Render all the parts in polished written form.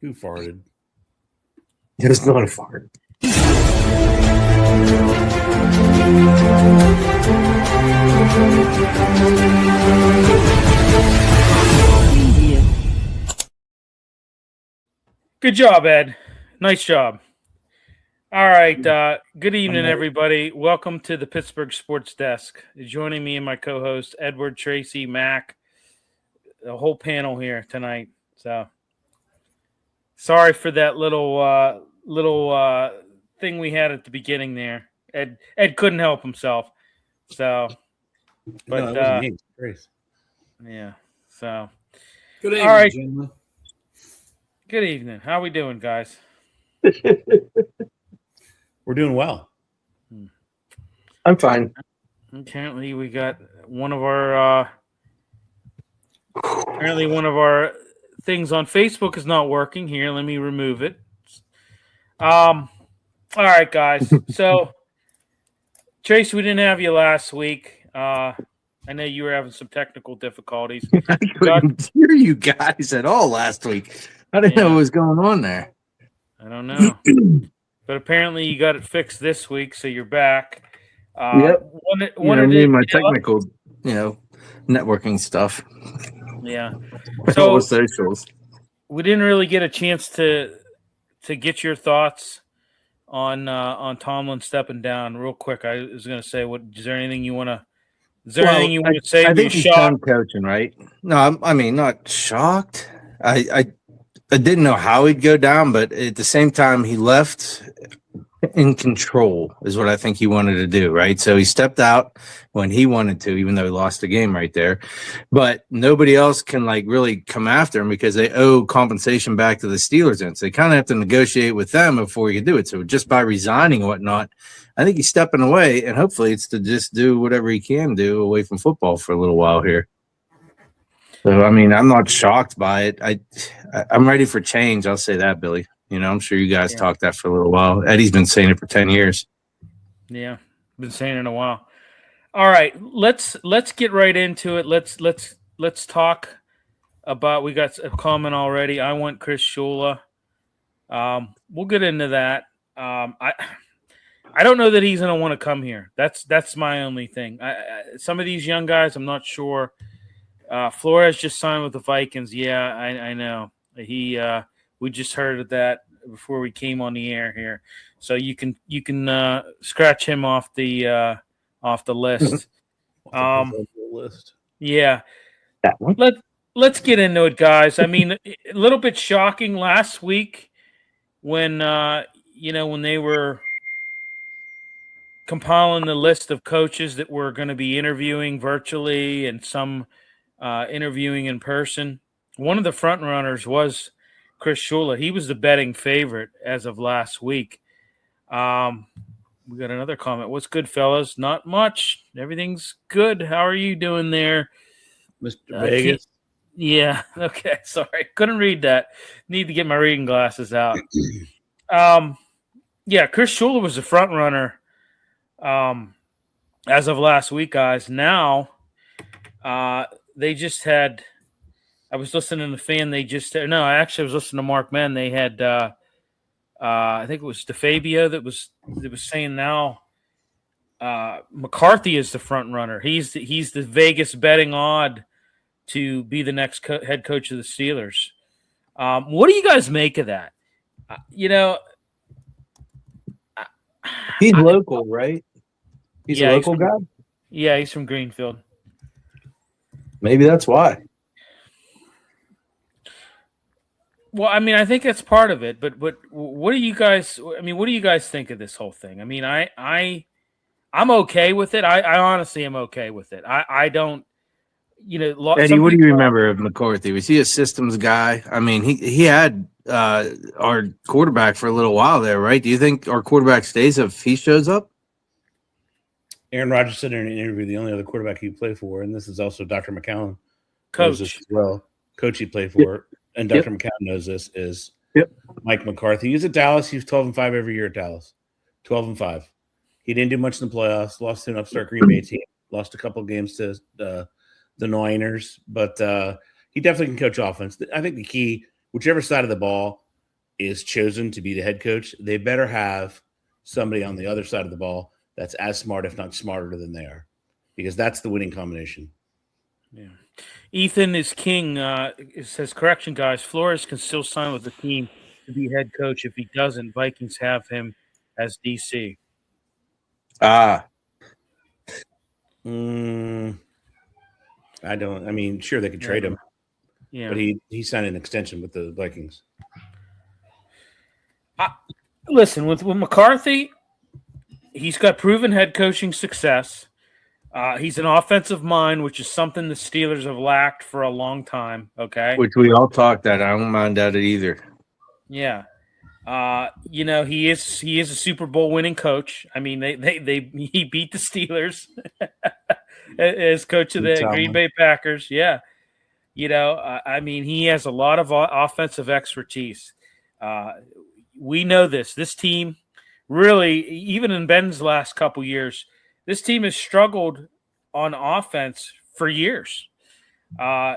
Who farted? It was not a fart. Good job, Ed. Nice job. All right. Good evening, everybody. Welcome to the Pittsburgh Sports Desk. Joining me and my co-host, Edward, Tracy, Mac, the whole panel here tonight. So sorry for that little thing we had at the beginning there. Ed couldn't help himself. So, but No, it wasn't me. Grace. Yeah. So Good evening, all right. gentlemen. Good evening. How we doing, guys? We're doing well. I'm fine. Apparently, we got one of our things on Facebook is not working. Here, let me remove it. All right, guys. So, Trace, we didn't have you last week. I know you were having some technical difficulties. I couldn't hear you guys at all last week. I didn't know what was going on there. I don't know. But apparently you got it fixed this week, so you're back. Yep. My technical, networking stuff. Yeah. So socials. We didn't really get a chance to get your thoughts on Tomlin stepping down. Real quick, I was going to say, is there anything you want to? Is there anything you want to say? I think he's done coaching, right? No, I mean, not shocked. I didn't know how he'd go down, but at the same time, he left in control is what I think he wanted to do, right? So he stepped out when he wanted to, even though he lost the game right there. But nobody else can really come after him because they owe compensation back to the Steelers. And so they kind of have to negotiate with them before he can do it. So just by resigning and whatnot, I think he's stepping away, and hopefully it's to just do whatever he can do away from football for a little while here. So, I mean, I'm not shocked by it. I'm ready for change. I'll say that, Billy. I'm sure you guys talked that for a little while. Eddie's been saying it for 10 years. Yeah, been saying it a while. All right, let's get right into it. Let's talk about. We got a comment already. I want Chris Shula. We'll get into that. I don't know that he's going to want to come here. That's my only thing. Some of these young guys, I'm not sure. Flores just signed with the Vikings. Yeah, I know. We just heard of that before we came on the air here. So you can scratch him off the list. List. Yeah. That one? Let's get into it, guys. I mean, a little bit shocking last week when when they were compiling the list of coaches that were going to be interviewing virtually and some interviewing in person. One of the front runners was Chris Shula. He was the betting favorite as of last week. We got another comment. What's good, fellas? Not much. Everything's good. How are you doing there, Mr. Vegas? Yeah. Okay. Sorry. Couldn't read that. Need to get my reading glasses out. Yeah, Chris Shula was the front runner as of last week, guys. Now they just had – I was listening to the fan. I was listening to Mark Menn. They had I think it was DeFabio that was saying now McCarthy is the front runner. He's the Vegas betting odd to be the next head coach of the Steelers. What do you guys make of that? He's local, right? He's a local guy? Yeah, he's from Greenfield. Maybe that's why. Well, I mean, I think that's part of it, but what do you guys? I mean, what do you guys think of this whole thing? I mean, I'm okay with it. I honestly am okay with it. I don't, Eddie, what do you remember of McCarthy? Was he a systems guy? I mean, he had our quarterback for a little while there, right? Do you think our quarterback stays if he shows up? Aaron Rodgers said in an interview the only other quarterback he played for, and this is also Dr. McCown, coach as well. Coach he played for. And Dr. McCown knows this is Mike McCarthy. He's at Dallas. He was 12-5 every year at Dallas. 12-5. He didn't do much in the playoffs. Lost to an upstart Green Bay team. Lost a couple games to the Niners. But he definitely can coach offense. I think the key, whichever side of the ball is chosen to be the head coach, they better have somebody on the other side of the ball that's as smart, if not smarter than they are, because that's the winning combination. Yeah. Ethan is king. It says, correction, guys. Flores can still sign with the team to be head coach. If he doesn't, Vikings have him as DC. Ah. I don't. I mean, sure, they could trade him. Yeah. But he signed an extension with the Vikings. Listen, with McCarthy, he's got proven head coaching success. He's an offensive mind, which is something the Steelers have lacked for a long time. Okay, which we all talked that. I don't mind that either. Yeah, he is a Super Bowl winning coach. I mean, he beat the Steelers as coach of the Green Bay Packers. Yeah, I mean, he has a lot of offensive expertise. We know this. This team really, even in Ben's last couple years, this team has struggled on offense for years.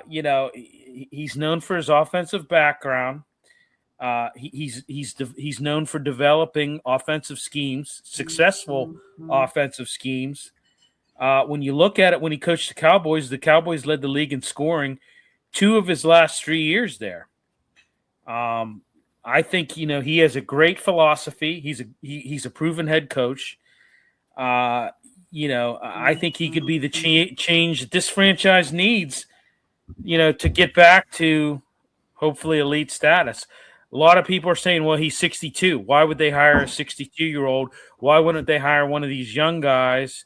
He's known for his offensive background. He's known for developing offensive schemes, successful offensive schemes. When you look at it, when he coached the Cowboys led the league in scoring 2 of his last 3 years there. I think he has a great philosophy. He's a proven head coach. I think he could be the change that this franchise needs, to get back to hopefully elite status. A lot of people are saying, well, he's 62. Why would they hire a 62-year-old? Why wouldn't they hire one of these young guys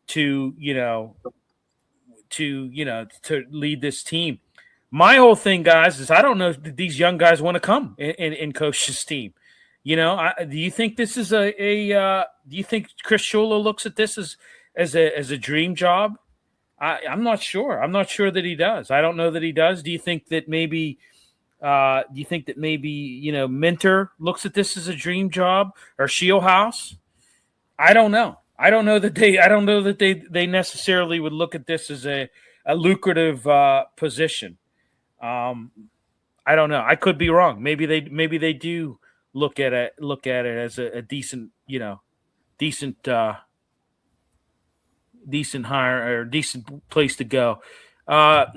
to lead this team? My whole thing, guys, is I don't know if these young guys want to come and coach this team. Do you think this is do you think Chris Shula looks at this as a dream job? I'm not sure. I'm not sure that he does. I don't know that he does. Do you think that maybe Minter looks at this as a dream job, or Shieldhouse? I don't know. I don't know that they necessarily would look at this as a lucrative position. I don't know. I could be wrong. Maybe they do look at it as a decent hire or decent place to go.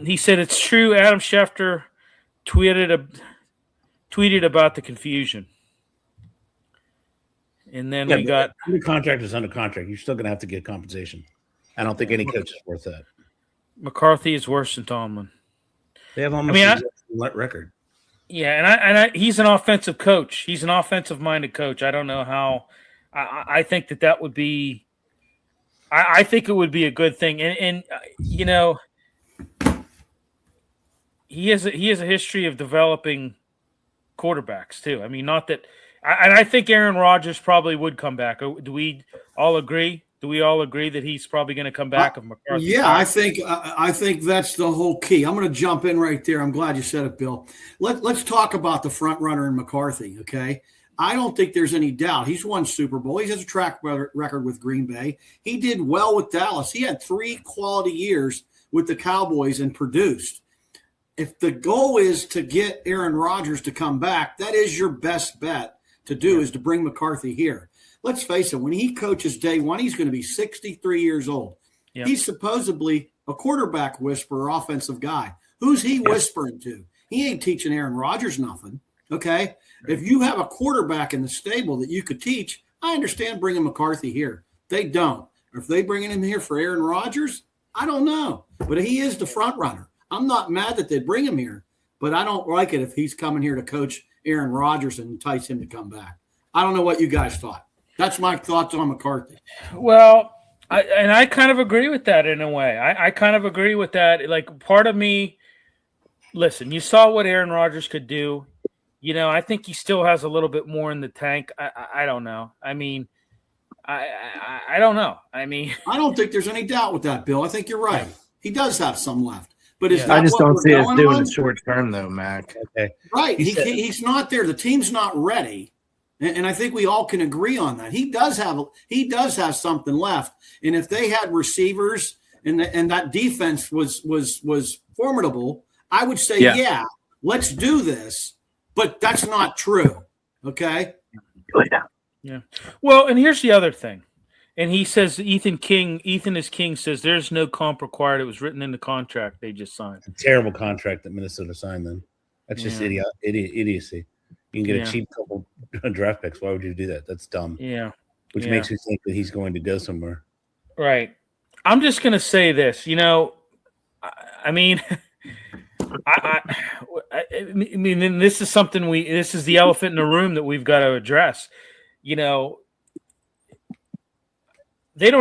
He said it's true. Adam Schefter tweeted about the confusion. And then we got under contract is under contract. You're still going to have to get compensation. I don't think any coach is worth that. McCarthy is worse than Tomlin. They have almost a record. Yeah, and he's an offensive coach. He's an offensive-minded coach. I don't know how. I think that would be. I think it would be a good thing, and he has a history of developing quarterbacks too. I mean, not that. And I think Aaron Rodgers probably would come back. Do we all agree? Do we all agree that he's probably going to come back? Of McCarthy? Yeah, I think that's the whole key. I'm going to jump in right there. I'm glad you said it, Bill. Let's talk about the front runner in McCarthy. Okay, I don't think there's any doubt. He's won Super Bowl. He has a track record with Green Bay. He did well with Dallas. He had 3 quality years with the Cowboys and produced. If the goal is to get Aaron Rodgers to come back, that is your best bet to do, is to bring McCarthy here. Let's face it, when he coaches day one, he's going to be 63 years old. Yep. He's supposedly a quarterback whisperer, offensive guy. Who's he whispering to? He ain't teaching Aaron Rodgers nothing, okay? Right. If you have a quarterback in the stable that you could teach, I understand bringing McCarthy here. They don't. Or if they bringing him here for Aaron Rodgers, I don't know. But he is the front runner. I'm not mad that they bring him here, but I don't like it if he's coming here to coach Aaron Rodgers and entice him to come back. I don't know what you guys thought. That's my thoughts on McCarthy. Well, I kind of agree with that in a way. I kind of agree with that. Like, part of me, listen, you saw what Aaron Rodgers could do. I think he still has a little bit more in the tank. I don't know. I mean, I don't know. I mean, I don't think there's any doubt with that, Bill. I think you're right. He does have some left. But I just don't see us doing it short term, though, Mac. Okay. Right. He's not there. The team's not ready. And I think we all can agree on that. He does have something left. And if they had receivers and that defense was formidable, I would say, yeah, let's do this. But that's not true. Okay. Yeah. Well, and here's the other thing. And he says Ethan is King says there's no comp required. It was written in the contract they just signed. A terrible contract that Minnesota signed then. That's just idiocy. You can get a cheap couple draft picks. Why would you do that? That's dumb. Yeah. Which makes me think that he's going to go somewhere. Right. I'm just going to say this. I mean, I mean, this is something this is the elephant in the room that we've got to address. They don't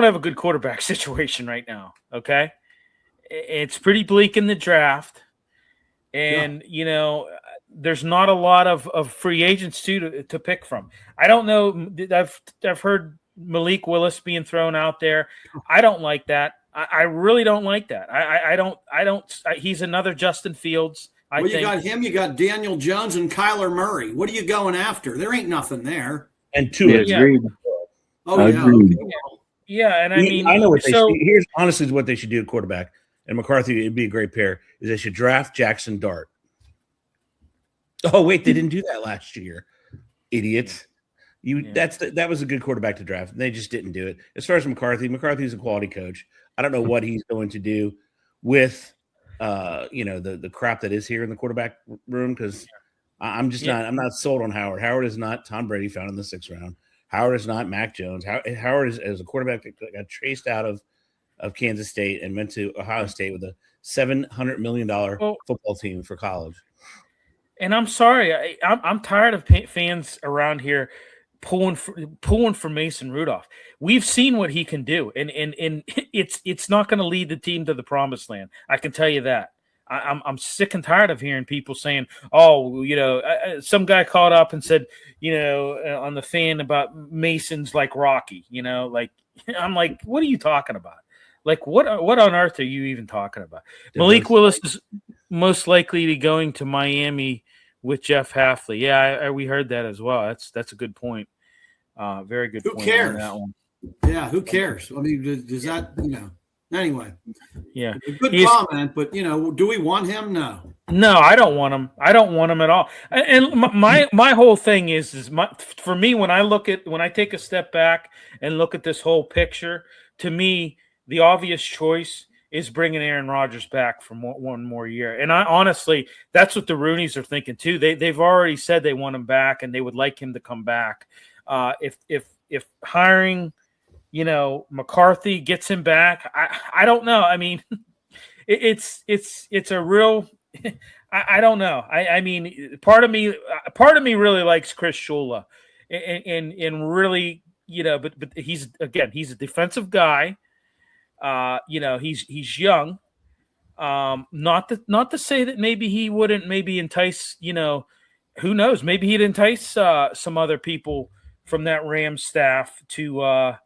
have a good quarterback situation right now. Okay. It's pretty bleak in the draft. And, there's not a lot of free agents to pick from. I don't know. I've heard Malik Willis being thrown out there. I don't like that. I really don't like that. I don't. He's another Justin Fields. You got him. You got Daniel Jones and Kyler Murray. What are you going after? There ain't nothing there. And two. Oh yeah. Okay. Yeah, and I know what they should. Here's honestly what they should do at quarterback. And McCarthy, it'd be a great pair. Is they should draft Jackson Dart. Oh wait, they didn't do that last year, idiots. That was a good quarterback to draft. They just didn't do it. As far as McCarthy's a quality coach. I don't know what he's going to do with the crap that is here in the quarterback room, because I'm not sold on Howard. Howard is not Tom Brady found in the 6th round. Howard is not Mac Jones. Howard is a quarterback that got traced out of Kansas State and went to Ohio State with a $700 million football team for college. And I'm sorry, I'm tired of fans around here pulling for Mason Rudolph. We've seen what he can do, and it's not going to lead the team to the promised land. I can tell you that. I'm sick and tired of hearing people saying, "Oh, some guy called up and said, on the fan about Mason's like Rocky." I'm like, what are you talking about? Like, what on earth are you even talking about? Malik Willis is most likely to be going to Miami with Jeff Hafley. Yeah, we heard that as well. That's a good point. Very good point. Who cares? On that one. Yeah, who cares? I mean, does that, anyway. Yeah. Good comment, but, do we want him? No. No, I don't want him. I don't want him at all. And my whole thing is for me, when I take a step back and look at this whole picture, to me, the obvious choice is bringing Aaron Rodgers back for one more year. And I honestly, that's what the Rooneys are thinking too. They've already said they want him back and they would like him to come back. If hiring, McCarthy gets him back, I don't know. I mean, it's a real, I don't know. I mean, part of me really likes Chris Shula and really, but he's a defensive guy. He's young. Not to say that maybe he wouldn't entice, who knows? Maybe he'd entice some other people from that Rams staff to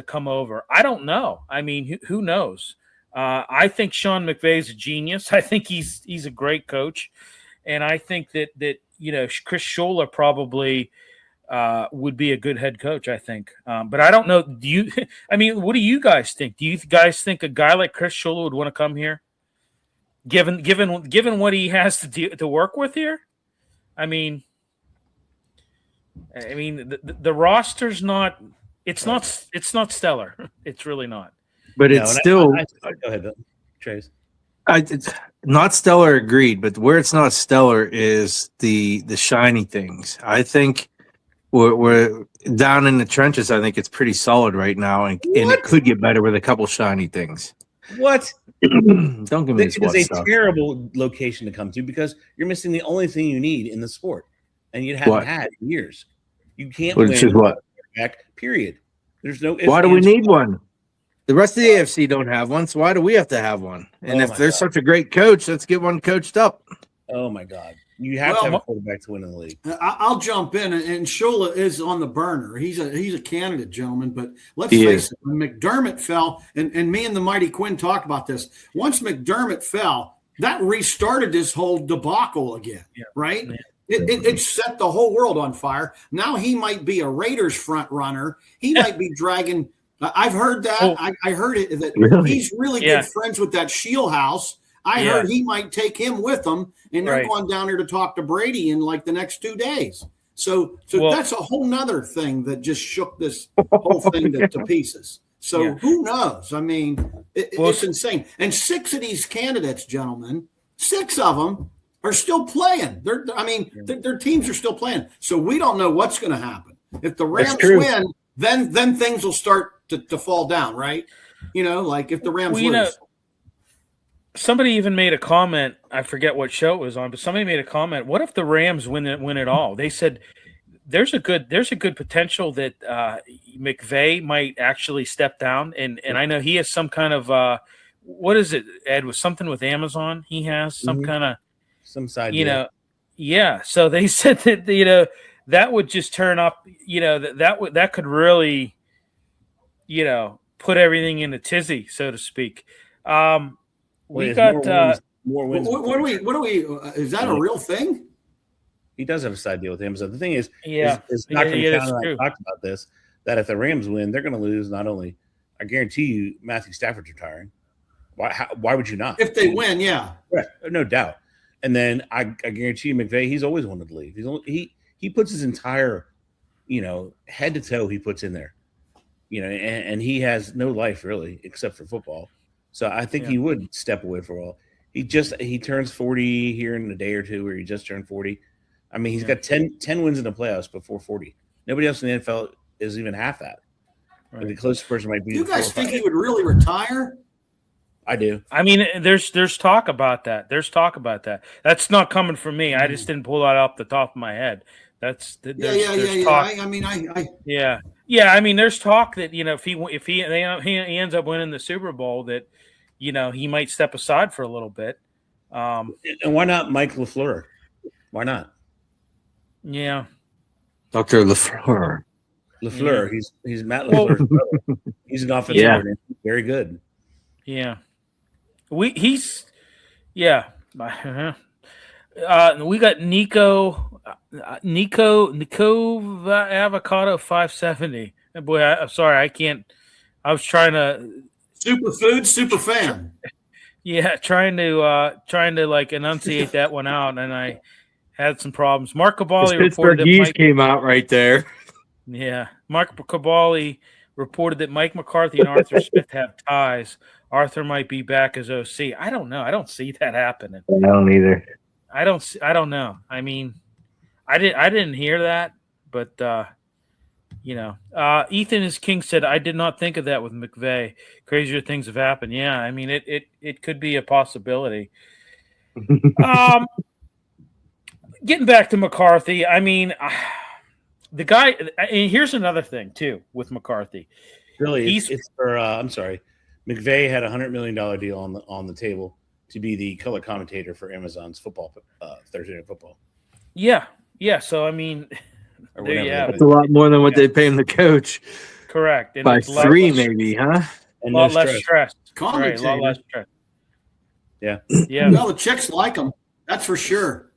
come over. I don't know. I mean, who knows? I think Sean McVay's a genius. I think he's a great coach, and I think that Chris Shula probably would be a good head coach, I think. But I don't know. What do you guys think? Do you guys think a guy like Chris Shula would want to come here? Given what he has to work with here? I mean, the roster's not. It's not stellar. It's really not. But it's still. Go ahead, Bill. Trace. It's not stellar, agreed. But where it's not stellar is the shiny things. I think we're down in the trenches. I think it's pretty solid right now, and it could get better with a couple shiny things. What? Don't give me this. It is a terrible location to come to because you're missing the only thing you need in the sport, and you haven't had in years. You can't win. Which is what? Back, period. There's no. Why do we need one? The rest of the AFC don't have one, so why do we have to have one? And if there's such a great coach, let's get one coached up. Oh my God. You have to have a quarterback to win in the league. I'll jump in, and Shula is on the burner. He's a candidate, gentlemen. But let's face it, when McDermott fell, and me and the Mighty Quinn talked about this. Once McDermott fell, that restarted this whole debacle again, right? Yeah. It set the whole world on fire. Now he might be a Raiders front runner. He might be dragging. I've heard that. I heard it that he's really good friends with that Shieldhouse. I heard he might take him with him, and they're going down there to talk to Brady in like the next 2 days. So that's a whole nother thing that just shook this whole thing to pieces. So who knows? I mean, it's insane. And 6 of these candidates, gentlemen, 6 of them are still playing. Their teams are still playing. So we don't know what's going to happen. If the Rams win, then things will start to fall down, right? Like if the Rams lose. Somebody even made a comment. I forget what show it was on, but somebody made a comment. What if the Rams win it all? They said there's a good potential that McVay might actually step down, and I know he has some kind of what is it, Ed? Was something with Amazon? He has some kind of some side, yeah. So they said that that would just turn up, that could really, put everything in a tizzy, so to speak. We got more wins. What do we? Is that a real thing? He does have a side deal with Amazon. The thing is, is Dr. McCown and I talked about this, that if the Rams win, they're going to lose not only, I guarantee you, Matthew Stafford's retiring. Why would you not? If they win, yeah. Right, no doubt. And then I guarantee you, McVay, he's always wanted to leave. He puts his entire, head to toe he puts in there, and he has no life really except for football. So I think he would step away for a while. He turns 40 here in a day or two, where he just turned 40. I mean, he's got 10 wins in the playoffs before 40. Nobody else in the NFL is even half that. Right. The closest person might be. You guys think he would really retire? I do. I mean, there's talk about that. There's talk about that. That's not coming from me. I just didn't pull that off the top of my head. There's talk. I mean, there's talk that if he ends up winning the Super Bowl, that he might step aside for a little bit. And why not Mike LaFleur? Why not? Yeah, Dr. LaFleur. LaFleur. Yeah. He's Matt LaFleur's brother. He's an offensive coordinator. Very good. Yeah. We got Nico Avocado 570. Boy, I'm sorry, I can't. I was trying to superfood super fan. Yeah, trying to like enunciate that one out, and I had some problems. Mark Cabali reported that Pittsburgh came out right there. Yeah, Mark Cabali reported that Mike McCarthy and Arthur Smith have ties. Arthur might be back as OC. I don't know. I don't see that happening. I don't either. I don't know. I mean, I didn't hear that, but Ethan is King said, I did not think of that with McVay. Crazier things have happened. Yeah, I mean it could be a possibility. Getting back to McCarthy, I mean, the guy. And here's another thing too with McCarthy. Really, it's for. I'm sorry, McVay had a $100 million deal on the table to be the color commentator for Amazon's football Thursday Night Football. Yeah. So I mean, there you have it. That's a lot more than what they pay him the coach. Correct. And by 3, maybe, huh? And a lot less stress. Right, a lot less stress. Yeah. Well, the chicks like him. That's for sure.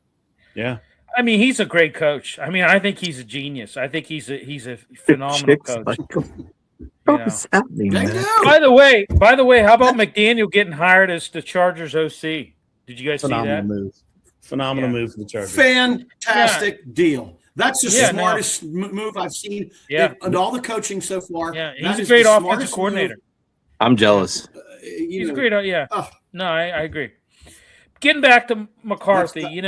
Yeah. I mean, he's a great coach. I mean, I think he's a genius. I think he's a phenomenal coach. Like what's happening, man? By the way, how about McDaniel getting hired as the Chargers OC? Did you guys see that? Phenomenal move for the Chargers. Fantastic deal. That's the smartest move I've seen in all the coaching so far. Yeah, he's a great offensive coordinator. I'm jealous. He's a great. Yeah. No, I agree. Getting back to McCarthy,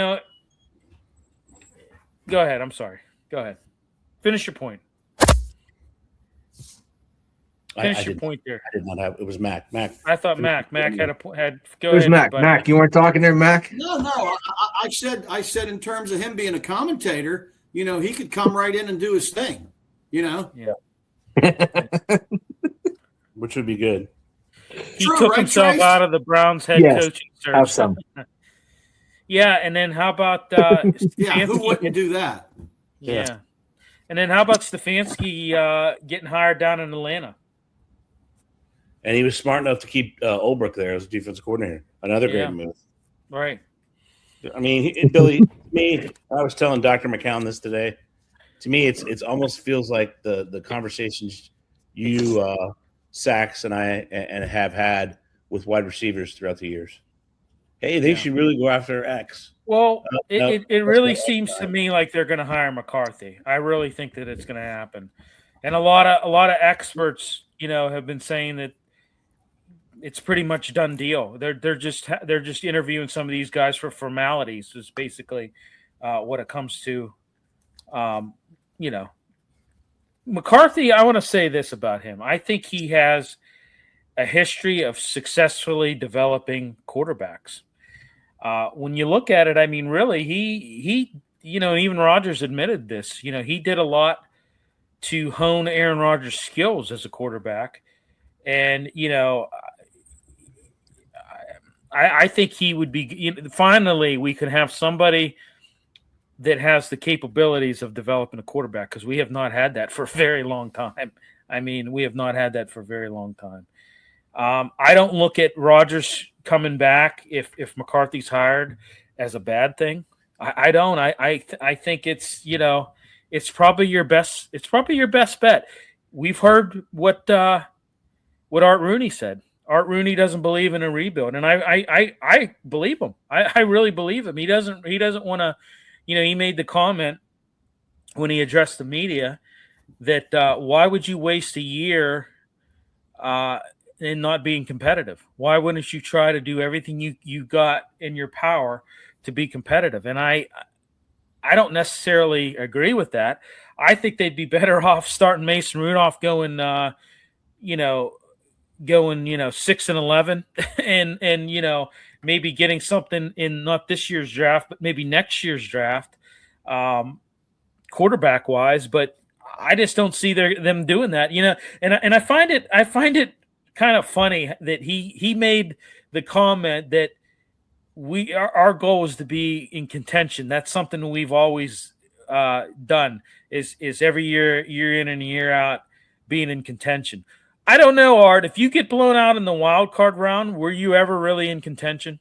go ahead. I'm sorry. Go ahead. Finish your point. Finish your point there. I did not have. It was Mac. I thought Mac had a had. Go Who's ahead, Mac? Mac, you weren't talking there, Mac? No. I said in terms of him being a commentator, he could come right in and do his thing. Yeah. Which would be good. He took himself out of the Browns head coaching search. Have some. Yeah, and then how about who wouldn't do that? Yeah. And then how about Stefanski getting hired down in Atlanta? And he was smart enough to keep Olbrich there as defensive coordinator. Another great move. Right. I mean, Billy, to me, I was telling Dr. McCown this today. To me, it's almost feels like the conversations you, Sachs, and I have had with wide receivers throughout the years. hey, they should really go after X. Well, it really seems to me like they're going to hire McCarthy. I really think that it's going to happen, and a lot of experts, have been saying that it's pretty much done deal. They're just interviewing some of these guys for formalities. Is basically what it comes to. McCarthy. I want to say this about him. I think he has a history of successfully developing quarterbacks. When you look at it, I mean, really, he even Rodgers admitted this. He did a lot to hone Aaron Rodgers' skills as a quarterback, and I think he would be. Finally, we could have somebody that has the capabilities of developing a quarterback, because we have not had that for a very long time. I mean, we have not had that for a very long time. I don't look at Rodgers coming back if McCarthy's hired as a bad thing. I don't. I think it's it's probably your best. It's probably your best bet. We've heard what Art Rooney said. Art Rooney doesn't believe in a rebuild, and I believe him. I really believe him. He doesn't want to. He made the comment when he addressed the media that why would you waste a year in not being competitive? Why wouldn't you try to do everything you got in your power to be competitive? And I don't necessarily agree with that. I think they'd be better off starting Mason Rudolph going 6-11 and maybe getting something in not this year's draft, but maybe next year's draft, quarterback wise. But I just don't see them doing that, and I find it kind of funny that he made the comment that our goal is to be in contention. That's something we've always done is every year in and year out being in contention. I don't know, Art, if you get blown out in the wild card round, were you ever really in contention?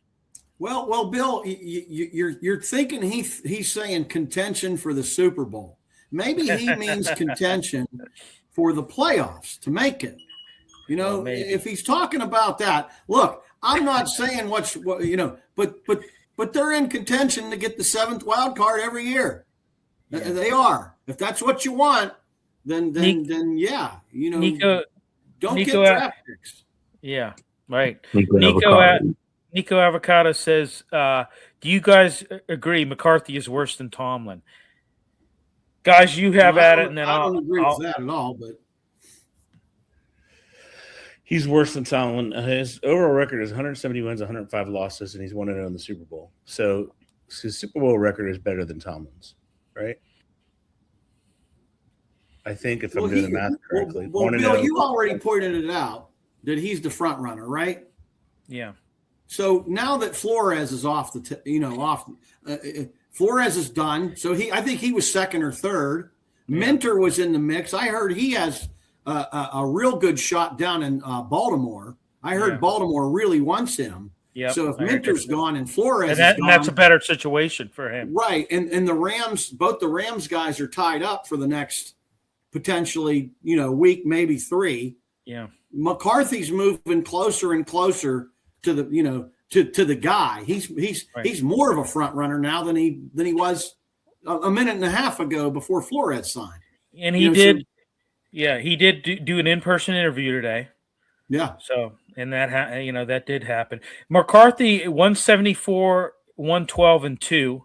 Well, Bill, you're thinking he's saying contention for the Super Bowl. Maybe he means contention for the playoffs to make it. If he's talking about that, look, I'm not saying but they're in contention to get the 7th wild card every year. Yeah. They are. If that's what you want, then yeah, Nico, don't get draft picks. Yeah, right. Nico Avocado says, do you guys agree McCarthy is worse than Tomlin? Guys, you have at it, and then I don't agree with that at all, but he's worse than Tomlin. His overall record is 170 wins, 105 losses, and he's 1-0 in the Super Bowl. So his Super Bowl record is better than Tomlin's, right? I think if I'm doing the math correctly. Well, Bill, you already pointed it out that he's the front runner, right? Yeah. So now that Flores is off Flores is done. So I think he was second or third. Yeah. Minter was in the mix. I heard he has a real good shot down in Baltimore. I heard Baltimore really wants him. Yep, so if Minter's gone and Flores is gone, that's a better situation for him. Right. And the Rams, both the Rams guys are tied up for the next potentially, week, maybe 3. Yeah. McCarthy's moving closer and closer to the, to the guy. He's more of a front runner now than he was a minute and a half ago before Flores signed. And he did. He did do an in-person interview today. Yeah. So, and that that did happen. McCarthy 174, 112 and 2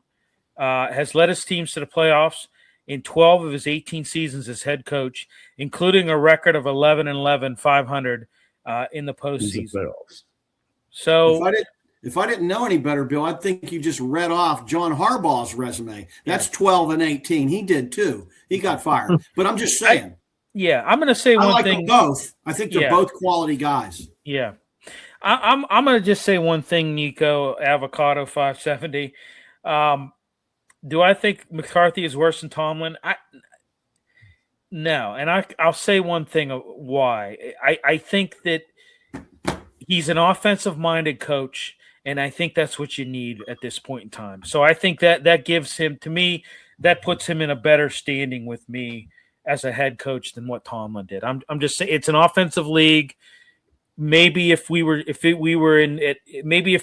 has led his teams to the playoffs in 12 of his 18 seasons as head coach, including a record of 11-11, 500 in the postseason. So if I didn't know any better, Bill, I'd think you just read off John Harbaugh's resume. That's 12-18. He did too. He got fired. But I'm just saying. I'm going to say one thing. Both. I think they're both quality guys. Yeah. I'm going to just say one thing, Nico Avocado 570. Do I think McCarthy is worse than Tomlin? No. And I'll say one thing why. I think that he's an offensive-minded coach, and I think that's what you need at this point in time. So I think that gives him, to me, that puts him in a better standing with me as a head coach than what Tomlin did. I'm just saying it's an offensive league. maybe if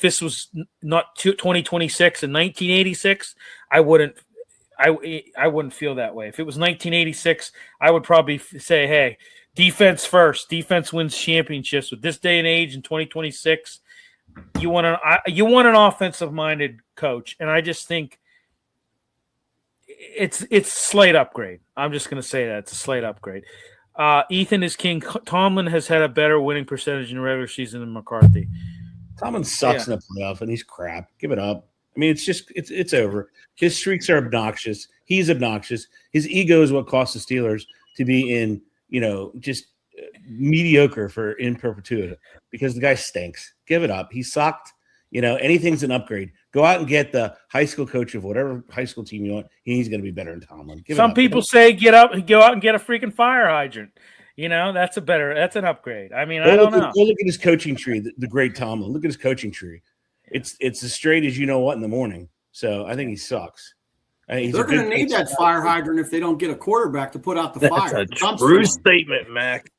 this was not 2026 and 1986, I wouldn't feel that way. If it was 1986, I would probably say, hey, defense first. Defense wins championships. With this day and age in 2026, you want an offensive-minded coach, and I just think it's slight upgrade. I'm just going to say that it's a slight upgrade. Ethan is king. Tomlin has had a better winning percentage in the regular season than McCarthy. Tomlin sucks in the playoff, and he's crap. Give it up. I mean, it's over. His streaks are obnoxious. He's obnoxious. His ego is what cost the Steelers to be in, just mediocre in perpetuity because the guy stinks. Give it up. He sucked. Anything's an upgrade. Go out and get the high school coach of whatever high school team you want. He's going to be better than Tomlin. Some people say go out and get a freaking fire hydrant. That's an upgrade. I mean, I don't know. Go look at his coaching tree, the great Tomlin. Look at his coaching tree. It's as straight as you know what in the morning. So I think he sucks. They're going to need that fire hydrant if they don't get a quarterback to put out the fire. That's a true statement, Mac.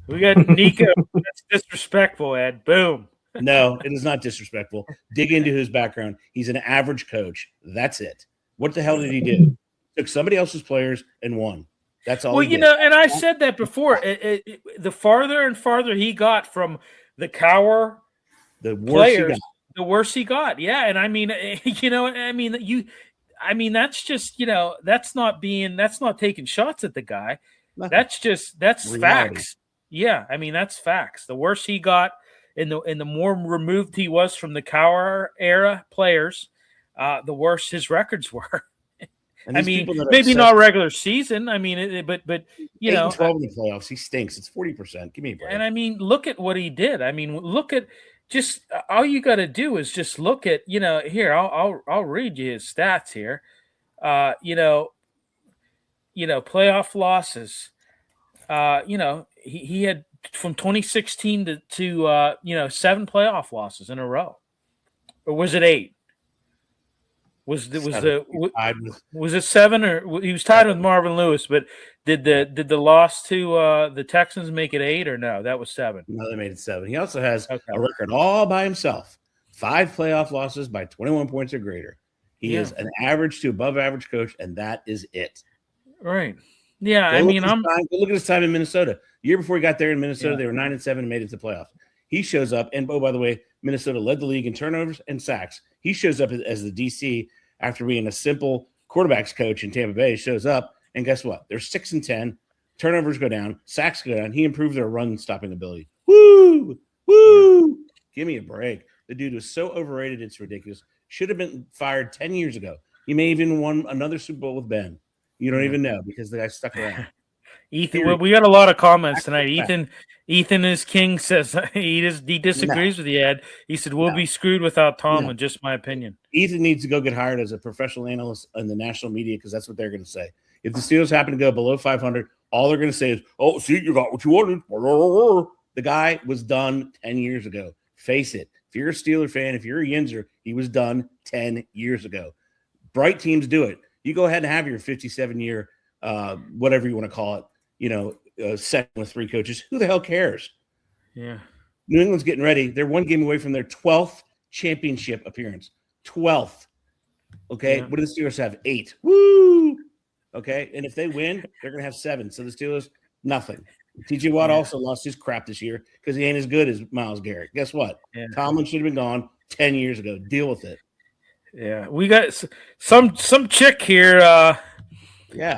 We got Nico. That's disrespectful, Ed. Boom. No, it is not disrespectful. Dig into his background. He's an average coach. That's it. What the hell did he do? Took somebody else's players and won. That's all. Well, and I said that before. The farther and farther he got from the Cowher players, the worse he got. Yeah, and I mean, that's just that's not taking shots at the guy. Nothing. That's reality. Facts. Yeah, I mean that's facts. The worse he got, and the more removed he was from the Cowher era players, the worse his records were. I mean, maybe not regular season. I mean, but 12 in the playoffs, he stinks. It's 40%. Give me a break. And I mean, look at what he did. I mean, look at just all you got to do is just look at here. I'll read you his stats here. Playoff losses. He had from 2016 to 7 playoff losses in a row, or was it 8? Was it 7 or he was tied with Marvin Lewis? But did the loss to the Texans make it 8 or no? That was 7. No, they made it 7. He also has a record all by himself: 5 playoff losses by 21 points or greater. He is an average to above average coach, and that is it. Right. Yeah. Go look at his time in Minnesota. The year before he got there in Minnesota, they were 9-7 and made it to the playoffs. He shows up, and by the way, Minnesota led the league in turnovers and sacks. He shows up as the DC after being a simple quarterbacks coach in Tampa Bay. Shows up, and guess what? They're 6-10. Turnovers go down, sacks go down. He improved their run stopping ability. Woo! Give me a break. The dude was so overrated, it's ridiculous. Should have been fired 10 years ago. He may even won another Super Bowl with Ben. You don't even know because the guy stuck around. Ethan, well, we got a lot of comments tonight. Ethan is king says he disagrees with you, Ed. He said we'll be screwed without Tomlin. Just my opinion. Ethan needs to go get hired as a professional analyst in the national media because that's what they're going to say. If the Steelers happen to go below 500, all they're going to say is, "Oh, see, you got what you wanted." The guy was done 10 years ago. Face it. If you're a Steeler fan, if you're a Yinzer, he was done 10 years ago. Bright teams do it. You go ahead and have your 57-year, whatever you want to call it, second with 3 coaches. Who the hell cares? Yeah. New England's getting ready. They're 1 game away from their 12th championship appearance. 12th. Okay. Yeah. What do the Steelers have? 8. Woo! Okay. And if they win, they're going to have 7. So the Steelers, nothing. TJ Watt also lost his crap this year because he ain't as good as Myles Garrett. Guess what? Yeah. Tomlin should have been gone 10 years ago. Deal with it. Yeah, we got some chick here.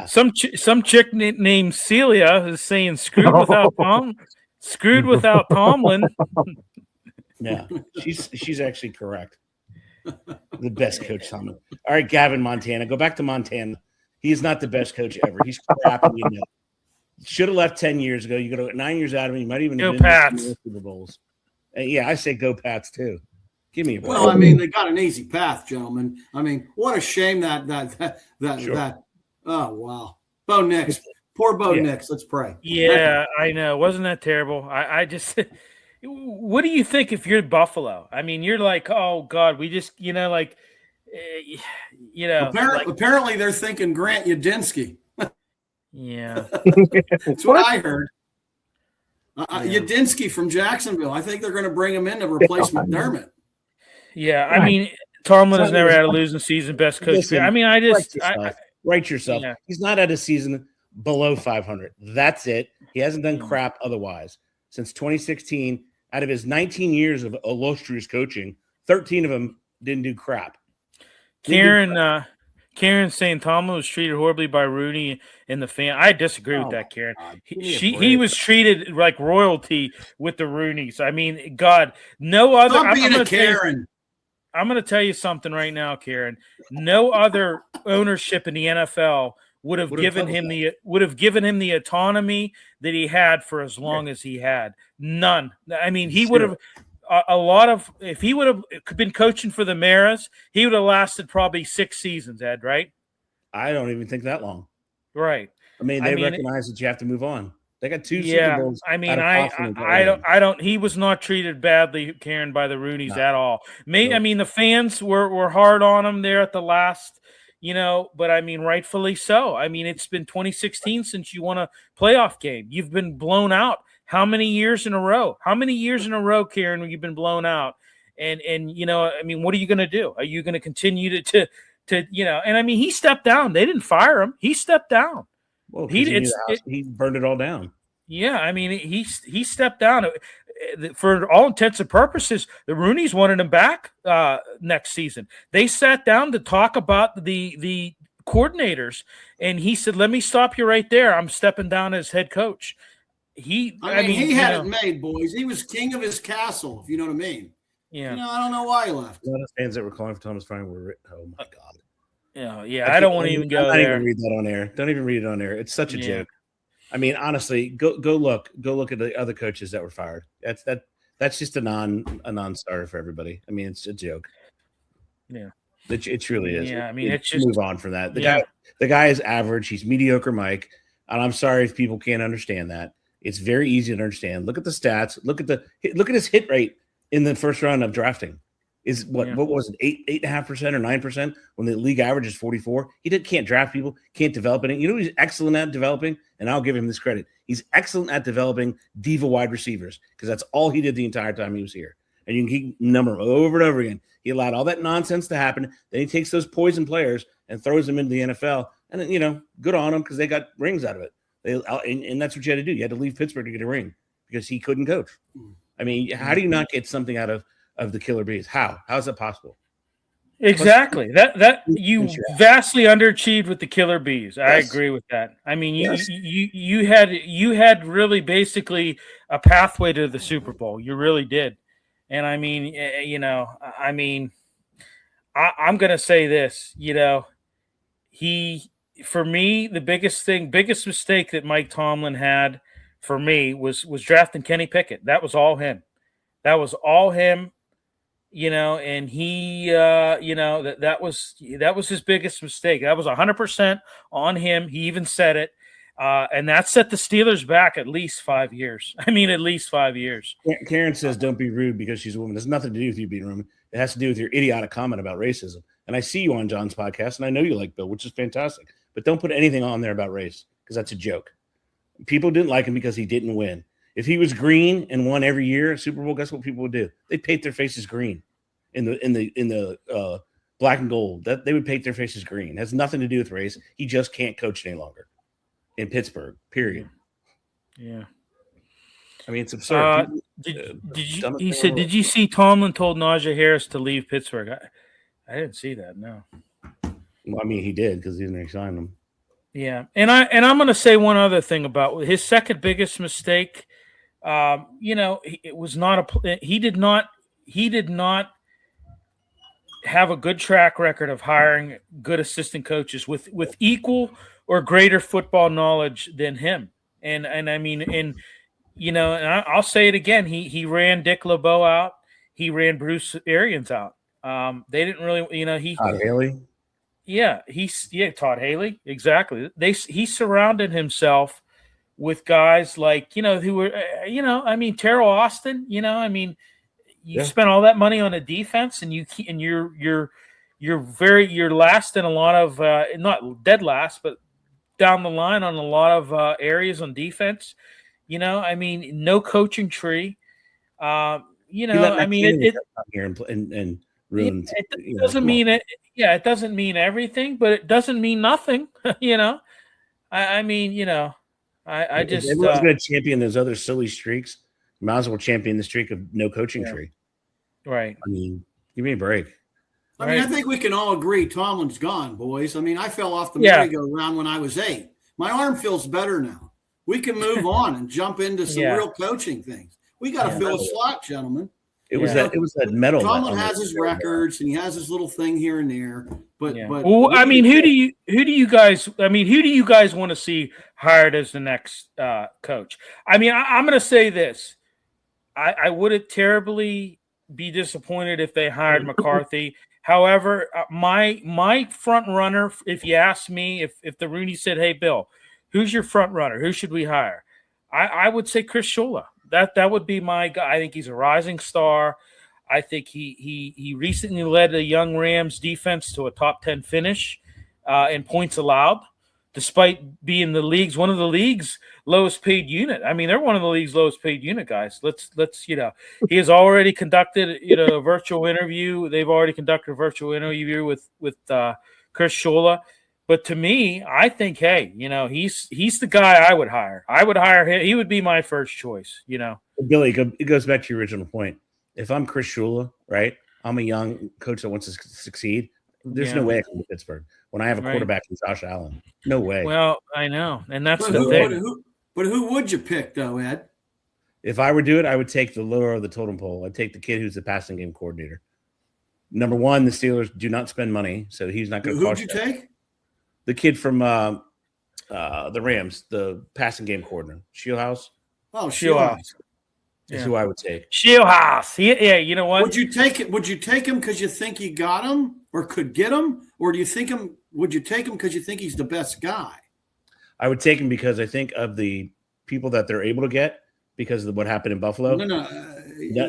Some chick named Celia is saying screwed without Tomlin. Yeah, she's actually correct. The best coach, Tomlin. All right, Gavin, Montana. Go back to Montana. He's not the best coach ever. He's crap. Should have left 10 years ago. You go 9 years out of him. You might even go Pats. Super Bowls. Yeah, I say go Pats too. Give me a break. Well, I mean, they got an easy path, gentlemen. I mean, what a shame that. Oh wow, Bo Nix, poor Bo Nix. Let's pray. Yeah, I know. Wasn't that terrible? I just. What do you think if you're Buffalo? I mean, you're like, oh God, we just, Apparently, they're thinking Grant Yudinsky. Yeah, that's what I heard. Yadinsky from Jacksonville. I think they're going to bring him in to replace McDermott. Yeah, I mean, Tomlin has never had a losing season, best coach. Listen, I mean, write yourself. Yeah. He's not had a season below 500. That's it. He hasn't done crap otherwise. Since 2016, out of his 19 years of illustrious coaching, 13 of them didn't do crap. Karen's saying Tomlin was treated horribly by Rooney and the fan. I disagree with that, Karen. He was treated like royalty with the Rooneys. I mean, God, no other. Stop being a Karen. I'm going to tell you something right now, Karen. No other ownership in the NFL would have given him the autonomy that he had for as long as he had. None. I mean, he would have if he would have been coaching for the Maras, he would have lasted probably 6 seasons, Ed, right? I don't even think that long. Right. I mean, they recognize that you have to move on. They got 2 Super Bowls. I mean, I don't. He was not treated badly, Karen, by the Rooneys at all. I mean, the fans were hard on him there at the last, but I mean, rightfully so. I mean, it's been 2016 since you won a playoff game. You've been blown out. How many years in a row? Karen, when you've been blown out? And I mean, what are you going to do? Are you going to continue to and I mean, he stepped down. They didn't fire him. He stepped down. Well, he burned it all down. Yeah, I mean, he stepped down. For all intents and purposes, the Rooneys wanted him back next season. They sat down to talk about the coordinators, and he said, "Let me stop you right there. I'm stepping down as head coach." He had it made, boys. He was king of his castle, if you know what I mean. Yeah. I don't know why he left. A lot of fans that were calling for Thomas Frank were, oh my God. Yeah. I don't want to even go there. Don't even read that on air. Don't even read it on air. It's such a joke. I mean, honestly, go look at the other coaches that were fired. That's just a non-starter for everybody. I mean, it's a joke. Yeah. It truly is. Yeah, I mean, it's just move on from that. The guy is average. He's mediocre, Mike. And I'm sorry if people can't understand that. It's very easy to understand. Look at the stats. Look at his hit rate in the first round of drafting. Is what was it, 8.5% or 9% when the league average is 44? He can't draft people, can't develop any. You know what he's excellent at developing, and I'll give him this credit. He's excellent at developing diva wide receivers because that's all he did the entire time he was here. And you can keep number over and over again. He allowed all that nonsense to happen. Then he takes those poison players and throws them into the NFL. And then, good on them because they got rings out of it. And that's what you had to do. You had to leave Pittsburgh to get a ring because he couldn't coach. I mean, how do you not get something out of the Killer Bees? How is that possible? Exactly. That you vastly underachieved with the Killer Bees. I agree with that. I mean, you had really basically a pathway to the Super Bowl. You really did. And I mean, I'm going to say this, for me, the biggest mistake that Mike Tomlin had for me was drafting Kenny Pickett. That was all him. And he, that was his biggest mistake. That was 100% on him. He even said it. And that set the Steelers back at least 5 years. I mean, at least 5 years. Karen says, don't be rude because she's a woman. It has nothing to do with you being a woman. It has to do with your idiotic comment about racism. And I see you on John's podcast, and I know you like Bill, which is fantastic. But don't put anything on there about race because that's a joke. People didn't like him because he didn't win. If he was green and won every year Super Bowl, guess what people would do? They'd paint their faces green in the black and gold. That they would paint their faces green. It has nothing to do with race. He just can't coach any longer in Pittsburgh. Period. Yeah. I mean, it's absurd. Did you see Tomlin told Najee Harris to leave Pittsburgh? I didn't see that. No. Well, I mean, he did because he didn't sign him. Yeah, and I'm going to say one other thing about his second biggest mistake. It was not he did not have a good track record of hiring good assistant coaches with equal or greater football knowledge than him. And I mean, and I'll say it again. He ran Dick LeBeau out. He ran Bruce Arians out. They didn't really, Todd Haley. Yeah, Todd Haley, exactly. He surrounded himself with guys like who were Terrell Austin. You spent all that money on a defense, and you're last in a lot of not dead last, but down the line on a lot of areas on defense. You know, I mean, no coaching tree. You He know, let I mean, McKinnon come here and ruin. it doesn't mean it. Yeah, it doesn't mean everything, but it doesn't mean nothing. You know, I mean, you know, I just if everyone's going to champion those other silly streaks, you might as well champion the streak of no coaching tree. Right. I mean, give me a break. I mean, I think we can all agree Tomlin's gone, boys. I mean, I fell off the merry-go-round when I was 8. My arm feels better now. We can move on and jump into some real coaching things. We got to fill a slot, gentlemen. It was that metal. Tomlin has his records and he has his little thing here and there. But well, I mean, who do you guys want to see hired as the next coach? I mean, I'm going to say this. I wouldn't terribly be disappointed if they hired McCarthy. However, my front runner, if you ask me, if the Rooney said, "Hey, Bill, who's your front runner? Who should we hire?" I would say Chris Shula. That would be my guy. I think he's a rising star. I think he recently led the young Rams defense to a top 10 finish in points allowed, despite being one of the league's lowest paid unit. I mean, they're one of the league's lowest paid unit guys. Let's he has already conducted a virtual interview. They've already conducted a virtual interview with Chris Shula. But to me, I think, hey, he's the guy I would hire. I would hire him. He would be my first choice. Billy, it goes back to your original point. If I'm Chris Shula, right, I'm a young coach that wants to succeed. There's no way I can go to Pittsburgh when I have a quarterback in Josh Allen. No way. Well, I know, and that's the thing. But who would you pick, though, Ed? If I were to do it, I would take the lower of the totem pole. I'd take the kid who's the passing game coordinator. Number one, the Steelers do not spend money, so he's not going to cost you. Who'd you take? The kid from the Rams, the passing game coordinator, Shieldhouse. Oh, Shieldhouse. Is who I would take. Shieldhouse. Yeah, you know what? Would you take it? Would you take him because you think you got him or could get him, or do you think him? Would you take him because you think he's the best guy? I would take him because I think of the people that they're able to get because of what happened in Buffalo. No.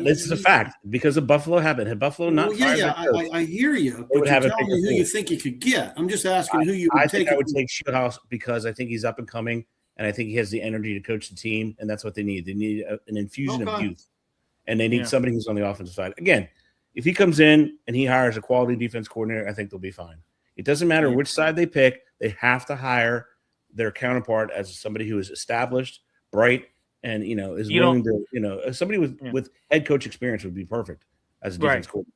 This is a fact. Because of Buffalo happened. Had Buffalo not? Well, I hear you. But you're telling me who you think you could get. I'm just asking who you would take. I think I would take Shieldhouse because I think he's up and coming, and I think he has the energy to coach the team, and that's what they need. They need an infusion of youth, and they need somebody who's on the offensive side. Again, if he comes in and he hires a quality defense coordinator, I think they'll be fine. It doesn't matter which side they pick. They have to hire their counterpart as somebody who is established, bright, and is willing to somebody with head coach experience would be perfect as a defense coordinator.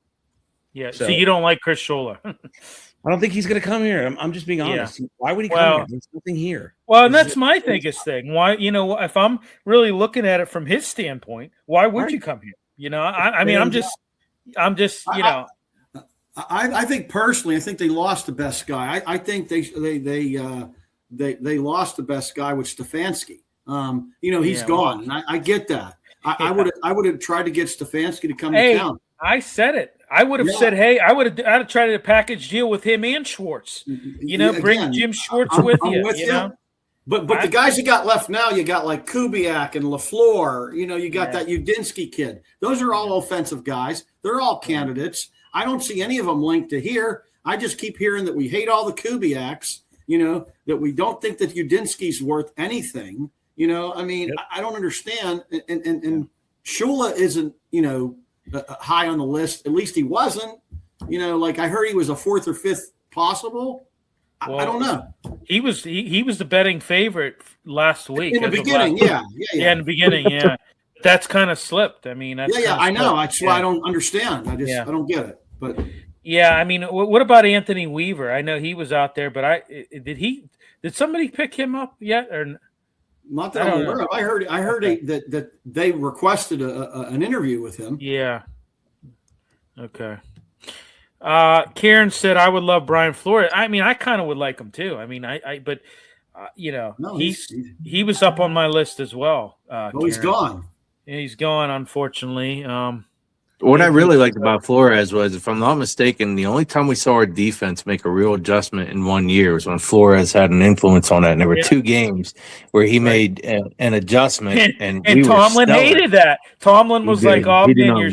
Yeah. So you don't like Chris Shula? I don't think he's going to come here. I'm just being honest. Why would he come here? There's nothing here. Well, and that's my biggest thing. Why? If I'm really looking at it from his standpoint, why would you come here? I mean, I'm just. I think personally, I think they lost the best guy. I think they lost the best guy with Stefanski. He's gone, and I get that. I would have tried to get Stefanski to come to town. I said it. I would have said, hey, I'd have tried a package deal with him and Schwartz. Bring Jim Schwartz with you. But the guys you got left now, you got like Kubiak and LaFleur. You got that Udinsky kid. Those are all offensive guys. They're all candidates. I don't see any of them linked to here. I just keep hearing that we hate all the Kubiaks. That we don't think that Udinsky's worth anything. I don't understand. And Shula isn't, high on the list. At least he wasn't. I heard he was a 4th or 5th possible. I don't know. He was the betting favorite last week. In the beginning, yeah. In the beginning, yeah. That's kind of slipped. I mean, that's I know. That's why I don't understand. I don't get it. But yeah, I mean, what about Anthony Weaver? I know he was out there, but did somebody pick him up yet or? Not that I'm aware of. I heard that they requested an interview with him. Yeah. Okay. Karen said, "I would love Brian Flores." I mean, I kind of would like him too. I mean, he was up on my list as well. He's gone. Yeah, he's gone, unfortunately. What I really liked about Flores was, if I'm not mistaken, the only time we saw our defense make a real adjustment in 1 year was when Flores had an influence on that. And there were 2 games where he made an adjustment, and Tomlin hated that. Tomlin was like, "Oh man,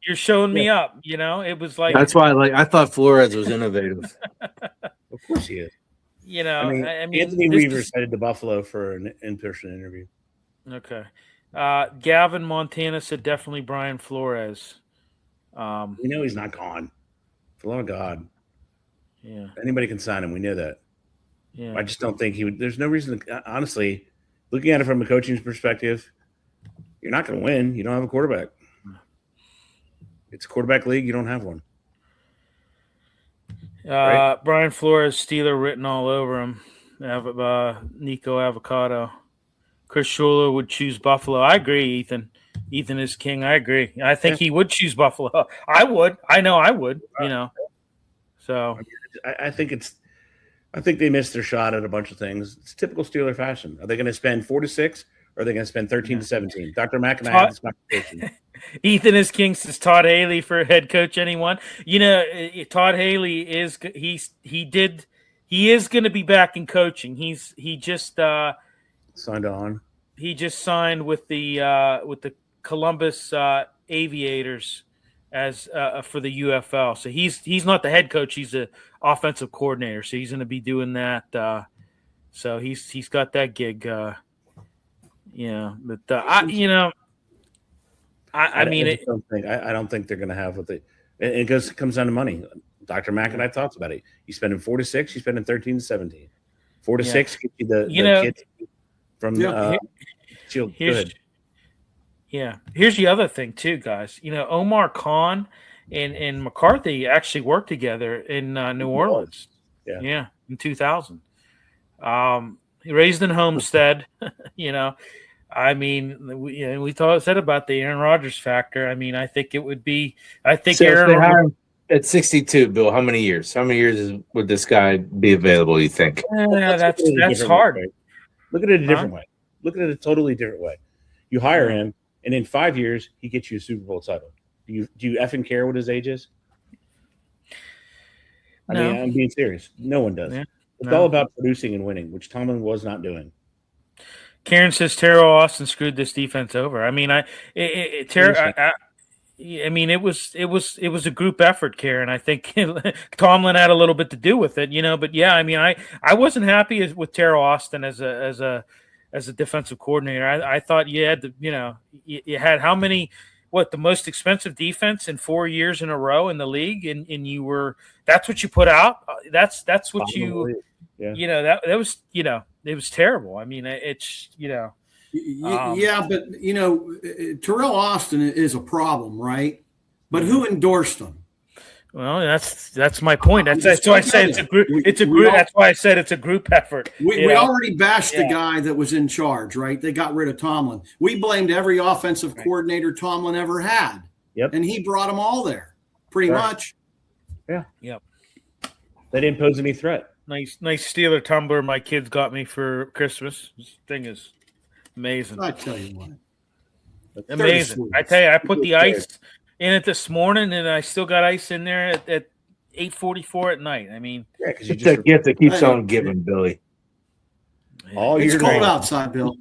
you're showing me up." It was like that's why I thought Flores was innovative. Of course he is. I mean Anthony Weaver's headed to Buffalo for an in-person interview. Okay. Gavin Montana said definitely Brian Flores. We know he's not gone. For the love of God. Yeah. Anybody can sign him. We know that. Yeah. I just don't think he would. There's no reason to, honestly, looking at it from a coaching perspective, you're not going to win. You don't have a quarterback. It's a quarterback league. You don't have one. Right? Brian Flores, Steeler written all over him. Nico Avocado. Chris Shula would choose Buffalo. I agree, Ethan. Ethan is king. I agree. I think he would choose Buffalo. I would. I know I would. You know. So I think they missed their shot at a bunch of things. It's typical Steeler fashion. Are they going to spend 4 to 6, or are they going to spend 13 to 17? Dr. Mack and I had this conversation. Ethan is king. Says Todd Haley for head coach. Anyone? You know, Todd Haley is he is going to be back in coaching. He just signed on. He just signed with the Columbus Aviators as for the UFL. So he's not the head coach. He's the offensive coordinator. So he's going to be doing that. So he's got that gig. Yeah, but I don't think they're going to have what they. It comes down to money. Dr. Mack and I talked about it. You spending 4 to 6. You spending 13 to 17. 4 to 6 get you the kids from Shield. Good. Yeah. Here's the other thing too, guys. You know, Omar Khan and McCarthy actually worked together in New Orleans. Yeah, in 2000. He raised in Homestead. You know, I mean, we said about the Aaron Rodgers factor. I mean, I think it would be. I think so Aaron at 62, Bill. How many years? How many years would this guy be available? You think? Yeah, that's hard. Look at it a different way. Look at it a totally different way. You hire him, and in 5 years, he gets you a Super Bowl title. Do you effing care what his age is? I mean, I'm being serious. No one does. Yeah. It's all about producing and winning, which Tomlin was not doing. Karen says Terrell Austin screwed this defense over. I mean, it was a group effort, Karen. I think Tomlin had a little bit to do with it, you know. But yeah, I mean, I wasn't happy with Terrell Austin as a defensive coordinator. I thought you had to, you had how many. The most expensive defense in 4 years in a row in the league, and that's what you put out. That's what that was, it was terrible. I mean, it's, yeah, but Terrell Austin is a problem, right? But who endorsed him? Well, that's my point. That's why I said it's a group. That's why I said it's a group effort. We already bashed the guy that was in charge, right? They got rid of Tomlin. We blamed every offensive coordinator Tomlin ever had. Yep. And he brought them all there, pretty much. Yeah. Yep. They didn't pose any threat. Nice Steeler tumbler my kids got me for Christmas. This thing is amazing. I tell you what. Amazing. I tell you, I put the ice in it this morning, and I still got ice in there at 8:44 at night. I mean, because you just get that keeps on giving, Billy. It's cold outside, Bill.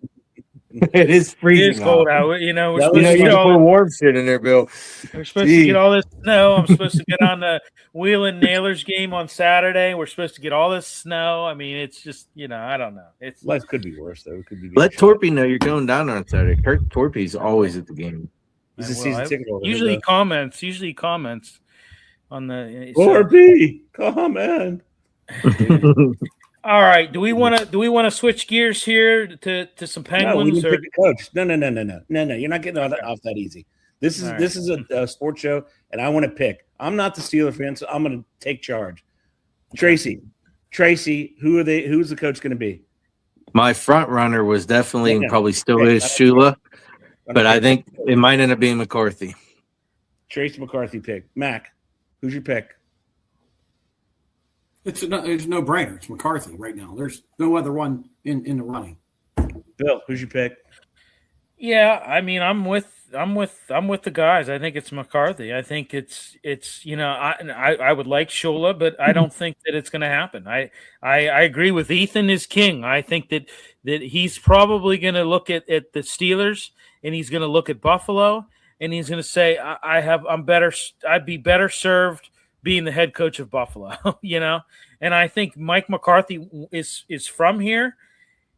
It is freezing. It is cold out. We're supposed to get all the warm shit in there, Bill. We're supposed to get all this snow. I'm supposed to get on the Wheel and Nailers game on Saturday. We're supposed to get all this snow. I mean, it's just, I don't know. Life could be worse, though. It could be. Let Torpy know you're going down there on Saturday. Kurt Torpy's always at the game. He's a season ticket holder. Usually comments on the Torpy. Comment. All right. Do we want to switch gears here to some Penguins? No, pick a coach. No. You're not getting off that easy. This is a sports show, and I want to pick. I'm not the Steeler fan, so I'm going to take charge. Tracy, who's the coach going to be? My front runner was definitely and probably still is Shula, but I think it might end up being McCarthy. Tracy McCarthy pick. Mac, who's your pick? It's no brainer. It's McCarthy right now. There's no other one in the running. Bill, who's your pick? Yeah, I mean, I'm with the guys. I think it's McCarthy. I think it's I would like Shula, but I don't think that it's going to happen. I agree with Ethan is king. I think that he's probably going to look at the Steelers, and he's going to look at Buffalo, and he's going to say I'd be better served being the head coach of Buffalo, and I think Mike McCarthy is from here,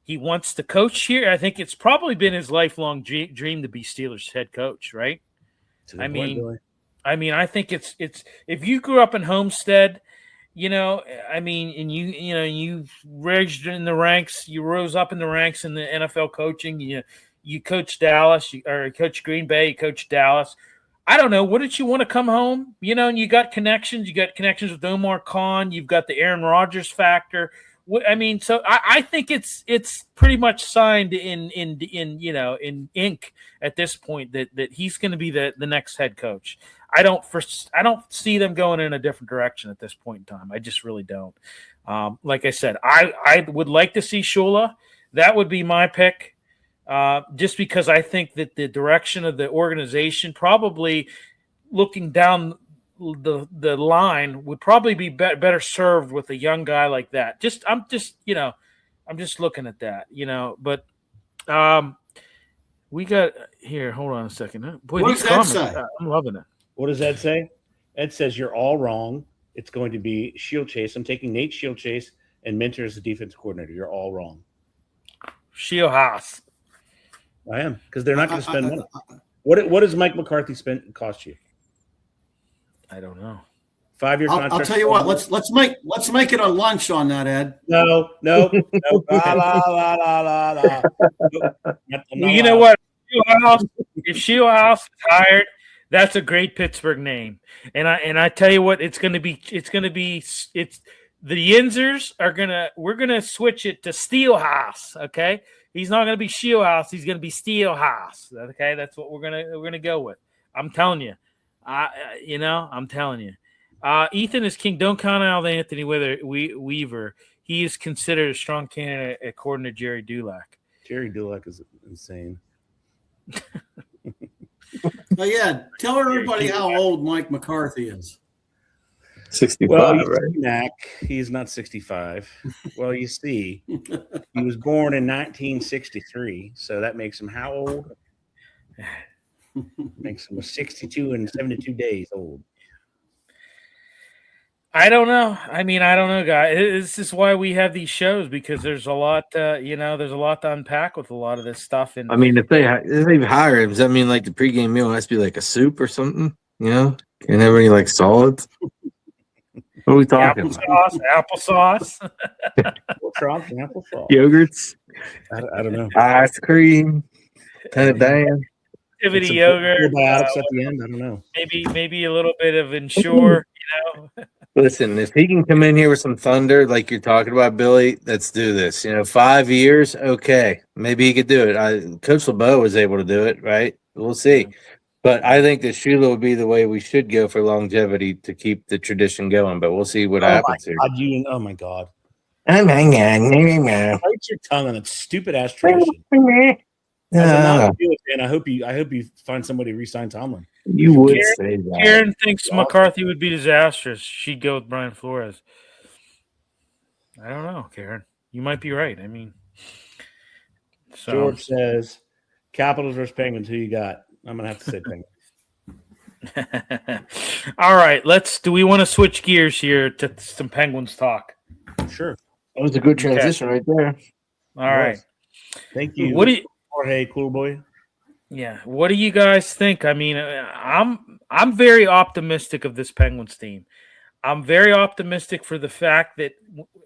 He wants to coach here. I think it's probably been his lifelong dream to be Steelers head coach, right? I mean, I think it's if you grew up in Homestead, and you raised in the ranks, you rose up in the ranks in the NFL coaching. You coached Dallas, or coached Green Bay, you coached Dallas. I don't know. Wouldn't you want to come home? And you got connections. You got connections with Omar Khan. You've got the Aaron Rodgers factor. So I think it's pretty much signed in ink at this point that he's going to be the next head coach. I don't see them going in a different direction at this point in time. I just really don't. Like I said, I would like to see Shula. That would be my pick. Just because I think that the direction of the organization, probably looking down the line, would probably be better served with a young guy like that. I'm just looking at that, But we got here. Hold on a second. Boy, what does that say? I'm loving it. What does Ed say? Ed says you're all wrong. It's going to be Shield Chase. I'm taking Nate Shield Chase and Minter as the defensive coordinator. You're all wrong. Shield House. I am, because they're not going to spend money. What does Mike McCarthy cost you? I don't know. 5-year contract. I'll tell you what. Let's make it a lunch on that, Ed. No. La, la, la, la, la. Well, you know what? If Shieldhouse is hired, that's a great Pittsburgh name. And I tell you what, it's the Yinzers we're gonna switch it to Steelhouse. Okay. He's not going to be Shieldhouse. He's going to be Steelhouse. Okay, that's what we're gonna go with. I'm telling you. I'm telling you. Ethan is king. Don't count out Anthony Weaver. He is considered a strong candidate according to Jerry Dulac. Jerry Dulac is insane. Yeah, tell everybody how old Mike McCarthy is. 65, well, right? He's not 65. Well, you see, he was born in 1963, so that makes him how old? Makes him 62 and 72 days old. I don't know. I don't know, guys. This is why we have these shows, because there's a lot, there's a lot to unpack with a lot of this stuff. And if they hire him, does that mean like the pregame meal has to be like a soup or something? Can everybody like solids? What are we talking about? Applesauce. Applesauce. Yogurts. I don't know. Ice cream. Kind of damn. Activity yogurt. Probiotics at the end. I don't know. Maybe a little bit of Ensure. Listen, if he can come in here with some thunder, like you're talking about, Billy, let's do this. 5 years, okay, maybe he could do it. Coach LeBeau was able to do it, right? We'll see. But I think that Shula would be the way we should go for longevity to keep the tradition going. But we'll see what happens here. Oh my God! Bite your tongue on that stupid ass tradition. And I hope you find somebody to re-sign Tomlin. You would say that. Karen thinks McCarthy would be disastrous. She'd go with Brian Flores. I don't know, Karen. You might be right. George says, Capitals versus Penguins. Who you got? I'm gonna have to say Penguins. All right, do we want to switch gears here to some Penguins talk? Sure. That was a good transition right there. All right. Thank you. Jorge, cool boy. Yeah. What do you guys think? I'm very optimistic of this Penguins team. I'm very optimistic for the fact that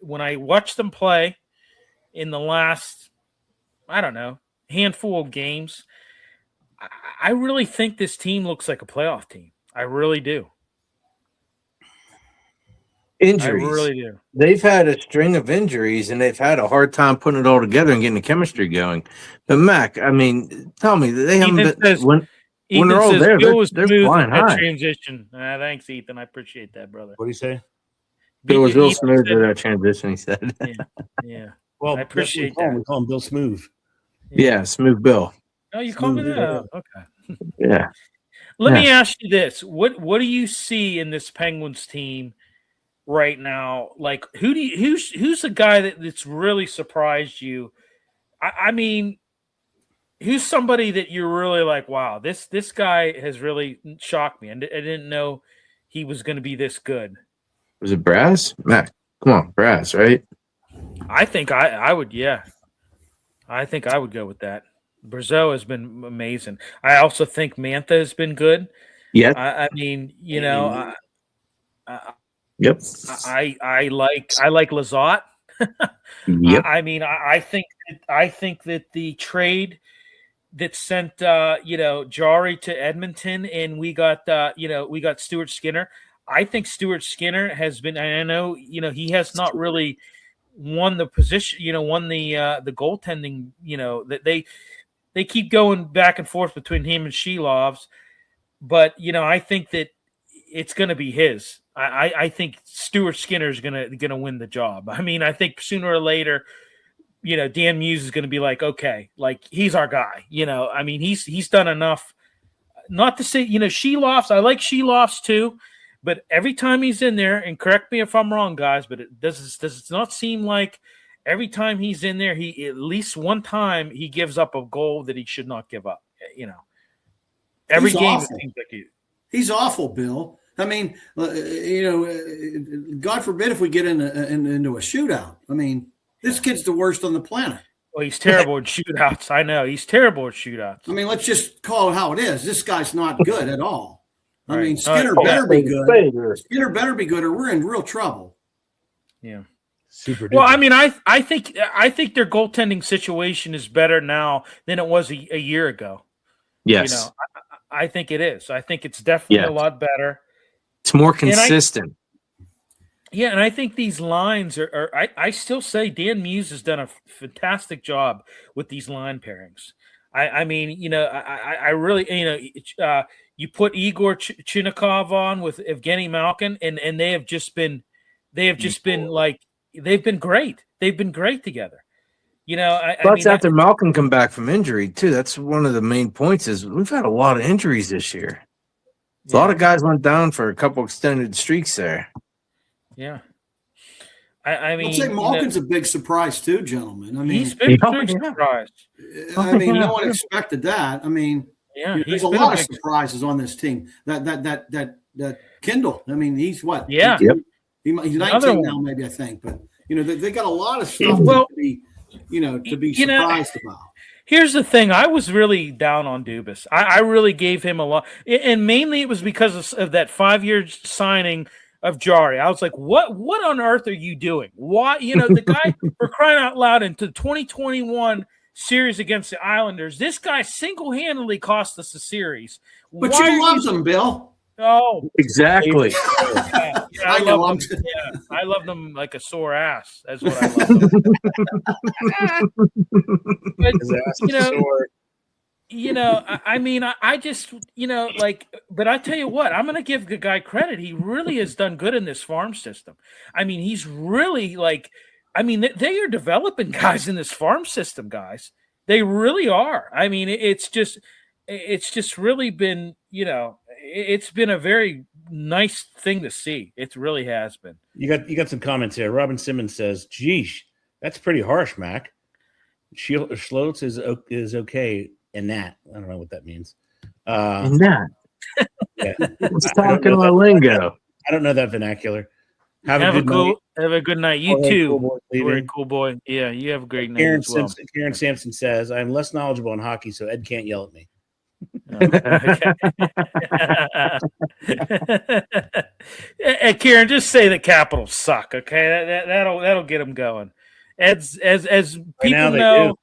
when I watch them play in the last, handful of games, I really think this team looks like a playoff team. I really do. Injuries. I really do. They've had a string of injuries, and they've had a hard time putting it all together and getting the chemistry going. But, Mac, tell me, they haven't been – when they're all there, they're flying high. Transition. Thanks, Ethan. I appreciate that, brother. What do you say? Bill was real smooth with that transition, he said. Yeah. Well, I appreciate that. We call him Bill Smooth. Yeah, Smooth Bill. Oh, you call me that? Okay. Yeah. Let me ask you this: What do you see in this Penguins team right now? Like, who's the guy that's really surprised you? Who's somebody that you're really like, wow, this guy has really shocked me. I didn't know he was going to be this good. Was it Brass? Matt, come on, Brass, right? I think I would, yeah. I think I would go with that. Brazeau has been amazing. I also think Mantha has been good. Yeah. I mean, you know, Yep. I like Lizotte. Yep. I mean, I think that the trade that sent Jari to Edmonton, and we got Stuart Skinner. I think Stuart Skinner has been. I know he has not really won the position. Won the goaltending. That they keep going back and forth between him and Shelovs, but I think that it's going to be his. I think Stuart Skinner is going to win the job. I mean, I think sooner or later, Dan Muse is going to be like, okay, like he's our guy. I mean, he's done enough. Not to say, Shelovs. I like Shelovs too, but every time he's in there, and correct me if I'm wrong, guys, but does it not seem like every time he's in there, he at least one time he gives up a goal that he should not give up. Every He's game awful. it seems like He's awful, Bill. I mean, God forbid if we get into a shootout. I mean, this kid's the worst on the planet. Well, he's terrible at shootouts. I know he's terrible at shootouts. I mean, let's just call it how it is. This guy's not good at all. I mean, Right. Skinner better be good. Skinner better be good, or we're in real trouble. Yeah. Super. Well, I mean, I think their goaltending situation is better now than it was a year ago. Yes. I think it is. I think it's definitely a lot better. It's more consistent. And I think these lines are I still say Dan Muse has done a fantastic job with these line pairings. I mean, I really, you put Igor Chinnikov on with Evgeny Malkin, and they have just been like, they've been great. They've been great together. After Malcolm come back from injury too. That's one of the main points. Is we've had a lot of injuries this year. A lot of guys went down for a couple extended streaks there. Yeah, I mean, I'd say Malkin's a big surprise too, gentlemen. I mean, he's been a big surprise. I mean, no one expected that. I mean, there's a lot of surprises on this team. That Kindle. I mean, he's what? Yeah, he's 19 now, maybe I think, but they got a lot of stuff to be surprised about. Here's the thing. I was really down on Dubas. I really gave him a lot. And mainly it was because of that 5-year signing of Jari. I was like, what on earth are you doing? Why? The guy, for crying out loud, into the 2021 series against the Islanders, this guy single-handedly cost us the series. But you loved him, Bill. Oh, exactly. I love them. I love them like a sore ass. That's what I love them. But, I mean, I just, but I tell you what, I'm going to give the guy credit. He really has done good in this farm system. I mean, he's really they are developing guys in this farm system, guys. They really are. I mean, it's just really been, it's been a very nice thing to see. It really has been. You got some comments here. Robin Simmons says, "Geesh, that's pretty harsh, Mac. Schlotz is okay in that." I don't know what that means. In that, yeah. it's talking about lingo. I don't know that vernacular. Have a good night. You too. You're a cool boy. Yeah, you have a great night as well. Karen Sampson says, "I'm less knowledgeable in hockey, so Ed can't yell at me." Hey, Kieran, just say the Capitals suck, okay? That'll get them going. As people know,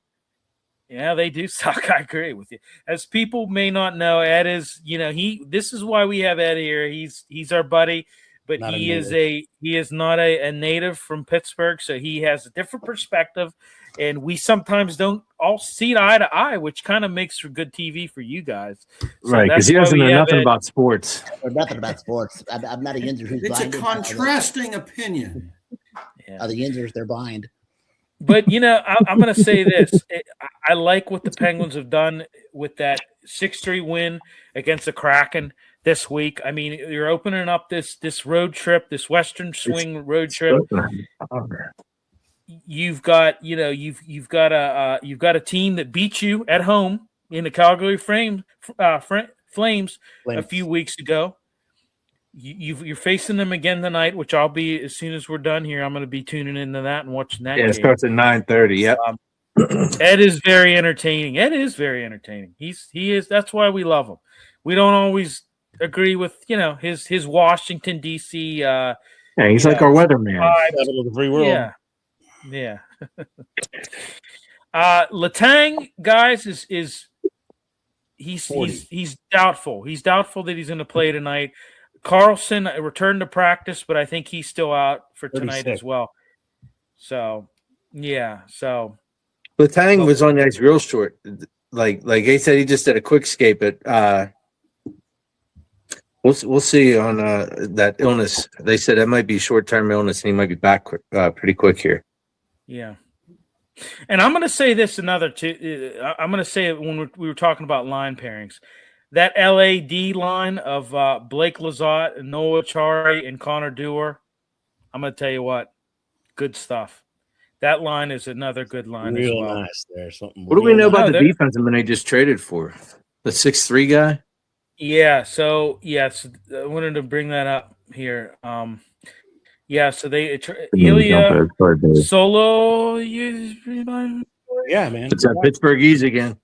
yeah, they do suck. I agree with you. As people may not know, Ed is, this is why we have Ed here. He's our buddy, but he is not a native from Pittsburgh, so he has a different perspective. And we sometimes don't all see eye to eye, which kind of makes for good TV for you guys. So right, because he doesn't know nothing about sports. Nothing about sports. I'm not a Yinzer who's It's blind. a contrasting opinion. Yeah. The Yinzers, they're blind. But, I'm going to say this. I like what the Penguins have done with that 6-3 win against the Kraken this week. I mean, you're opening up this road trip, this Western Swing road trip. You've got a team that beat you at home in the Calgary Flames a few weeks ago. You're facing them again tonight, which I'll be as soon as we're done here. I'm going to be tuning into that and watching that. Yeah, it starts at 9:30. Yep. Ed is very entertaining. He is. That's why we love him. We don't always agree with his Washington D.C. Yeah, he's like our weatherman. Capital of the free world. Yeah. Letang, guys, is he's doubtful. He's doubtful that he's going to play tonight. Carlson returned to practice, but I think he's still out for tonight as well. So, yeah. So, Letang was on the ice real short. Like he said, he just did a quick skate, but we'll see on that illness. They said that might be short-term illness, and he might be back pretty quick here. Yeah. And I'm going to say this I'm going to say it when we were talking about line pairings. That LAD line of Blake Lizotte and Noah Chari and Connor Dewar, I'm going to tell you what, good stuff. That line is another good line as well. Nice there. What do we know about the defenseman they just traded for? The 6'3" guy? Yeah, so yes, I wanted to bring that up here. So they Ilya Solo. Yeah, man. It's at Pittsburgh again.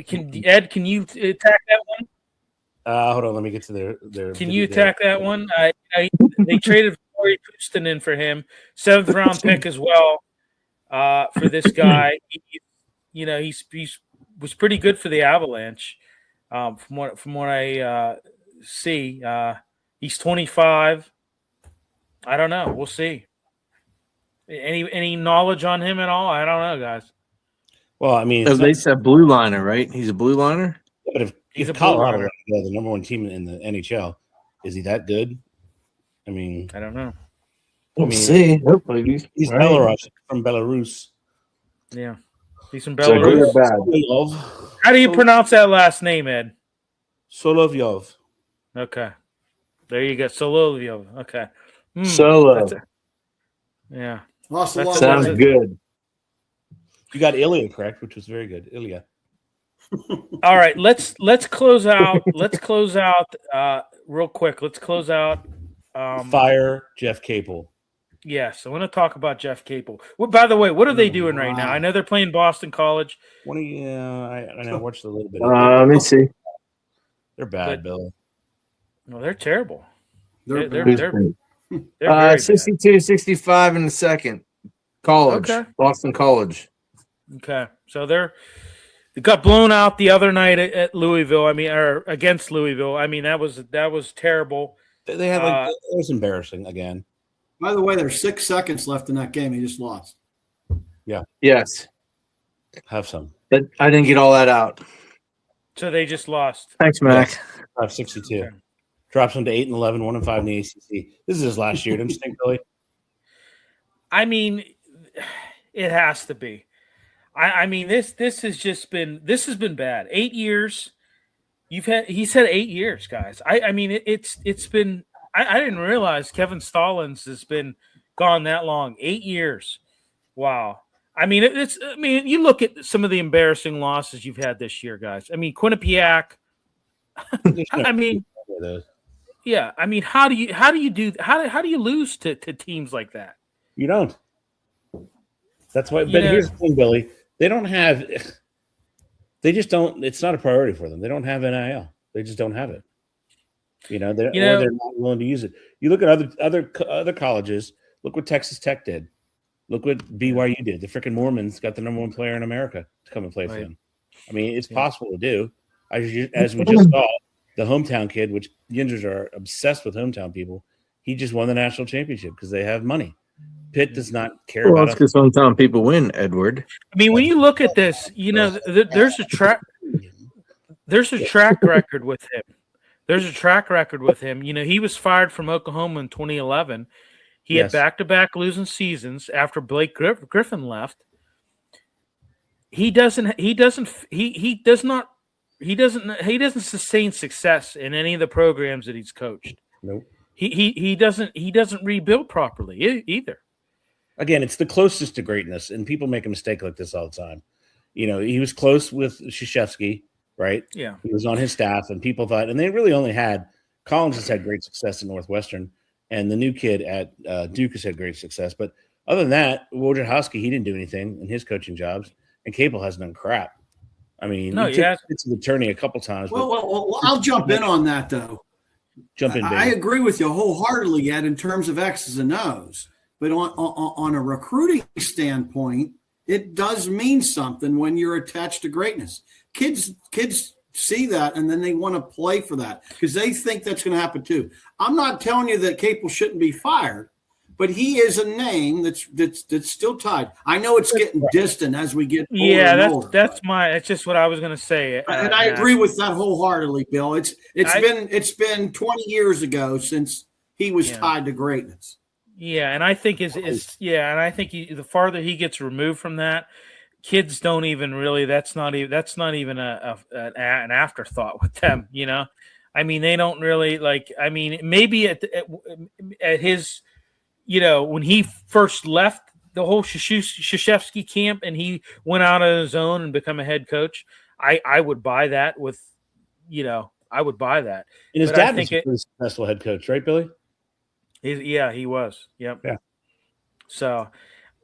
Can you attack that one? Hold on, let me get to their Can you attack that one? They traded Corey Pustonen for him, 7th round pick as well. For this guy, he was pretty good for the Avalanche. From what I see, he's 25. I don't know. We'll see. Any knowledge on him at all? I don't know, guys. Well, I mean, they said blue liner, right? He's a blue liner. Yeah, but if Colorado, the number one team in the NHL, is he that good? I mean, I don't know. We'll see. Hopefully, he's Belarus from Belarus. Yeah, he's from Belarus. How do you pronounce that last name, Ed? Solovyov. Okay, there you go, Solovyov. Okay, Solo. Yeah, sounds good. You got Ilya correct, which was very good. Ilya. All right, let's close out. Let's close out real quick. Let's close out. Fire Jeff Capel. Yes, I want to talk about Jeff Capel. Well, by the way, what are they doing right now? I know they're playing Boston College. I watched a little bit. Let me see. They're bad, Bill. No, they're terrible. They're 62-65 in the second. College. Okay. Boston College. Okay. So they got blown out the other night at Louisville. Or against Louisville. That was terrible. They had it was embarrassing again. By the way, there's 6 seconds left in that game. He just lost. Yeah. Yes. Have some. But I didn't get all that out. So they just lost. Thanks, Mac. 562. Okay. Drops them to 8-11, 1-5 in the ACC. This is his last year, don't you think, Billy? It has to be. This has been bad. 8 years. He said 8 years, guys. It's been. I didn't realize Kevin Stallings has been gone that long. 8 years. Wow. You look at some of the embarrassing losses you've had this year, guys. Quinnipiac. Yeah. How do you lose to teams like that? You don't. That's why. But here's the thing, Billy. They just don't. It's not a priority for them. They don't have NIL. They just don't have it. They're not willing to use it. You look at other colleges. Look what Texas Tech did. Look what BYU did. The freaking Mormons got the number one player in America to come and play for them. It's possible to do. As we just saw, the hometown kid, which Yinzers are obsessed with hometown people, he just won the national championship because they have money. Pitt does not care about it. Because hometown people win, Edward. When you look at this, there's a track record with him. There's a track record with him. He was fired from Oklahoma in 2011. He had back-to-back losing seasons after Blake Griffin left. He doesn't sustain success in any of the programs that he's coached. Nope. He doesn't rebuild properly either. Again, it's the closest to greatness, and people make a mistake like this all the time. He was close with Krzyzewski, right? Yeah. He was on his staff, and people thought, and they really only had Collins has had great success at Northwestern, and the new kid at Duke has had great success. But Other than that, Wojciechowski, he didn't do anything in his coaching jobs, and Capel hasn't done crap. I mean, no, he took the attorney a couple times. Well, I'll jump in on that, though. Jump in, baby. I agree with you wholeheartedly, Ed, in terms of X's and O's. But on a recruiting standpoint, it does mean something when you're attached to greatness. Kids see that, and then they want to play for that because they think that's going to happen too. I'm not telling you that Capel shouldn't be fired, but he is a name that's still tied. I know it's getting distant as we get older. Yeah, older, that's just what I was going to say. And I agree with that wholeheartedly, Bill. It's been 20 years ago since he was tied to greatness. Yeah, and I think the farther he gets removed from that, kids don't even really. That's not even an afterthought with them. You know, I mean, they don't really like. I mean, maybe at his, you know, when he first left the whole Krzyzewski camp and he went out on his own and become a head coach, I would buy that with, you know, I would buy that. And his dad was a pretty successful head coach, right, Billy? He was. Yep. Yeah. So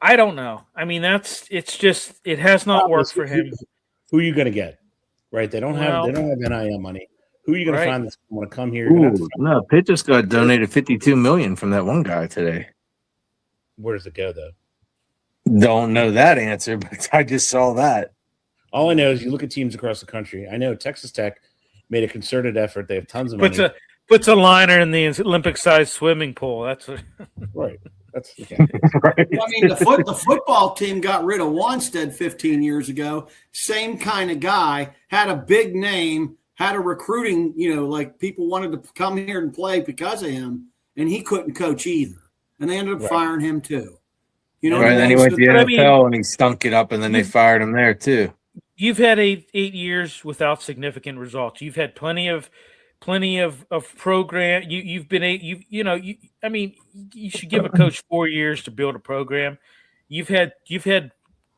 I don't know. I mean, it has not worked for him. Who are you going to get? Right. They don't have NIL money. Who are you going to find that's going to come here? No, Pitt just got donated $52 million from that one guy today. Where does it go though? Don't know that answer, but I just saw that. All I know is you look at teams across the country. I know Texas Tech made a concerted effort. They have tons of money. Puts a liner in the Olympic-sized swimming pool. That's what. Right. That's right. I mean, the football team got rid of Wanstead 15 years ago. Same kind of guy, had a big name, had a recruiting, you know, like people wanted to come here and play because of him, and he couldn't coach either. And they ended up firing him too. You know, right? Then he went to the NFL and he stunk it up, and then they fired him there too. You've had eight years without significant results. You've had plenty of program. You should give a coach 4 years to build a program. You've had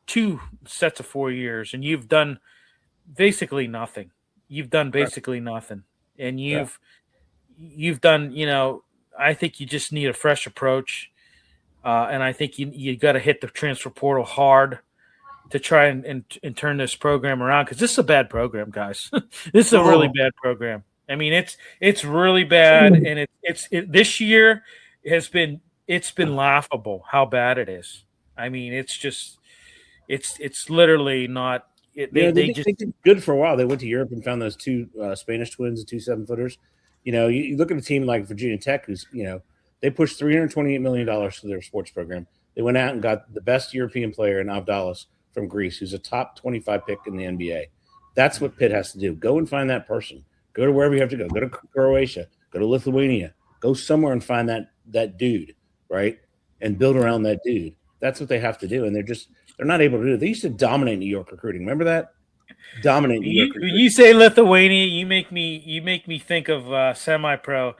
2 sets of 4 years, and you've done basically nothing. You've done basically nothing, and you've done. You know, I think you just need a fresh approach, and I think you got to hit the transfer portal hard to try and turn this program around, because this is a bad program, guys. This is a really bad program. I mean, it's really bad, and this year has been laughable how bad it is. I mean, it's literally not. They did good for a while. They went to Europe and found those 2 Spanish twins, the 2 7-footers. You know, you look at a team like Virginia Tech, who's, you know, they pushed $328 million to their sports program. They went out and got the best European player in Avdalas from Greece, who's a top 25 pick in the NBA. That's what Pitt has to do. Go and find that person. Go to wherever you have to go. Go to Croatia. Go to Lithuania. Go somewhere and find that dude, right? And build around that dude. That's what they have to do, and they're not able to do it. They used to dominate New York recruiting. Remember that? Dominate New York recruiting. You say Lithuania, you make me think of semi-pro.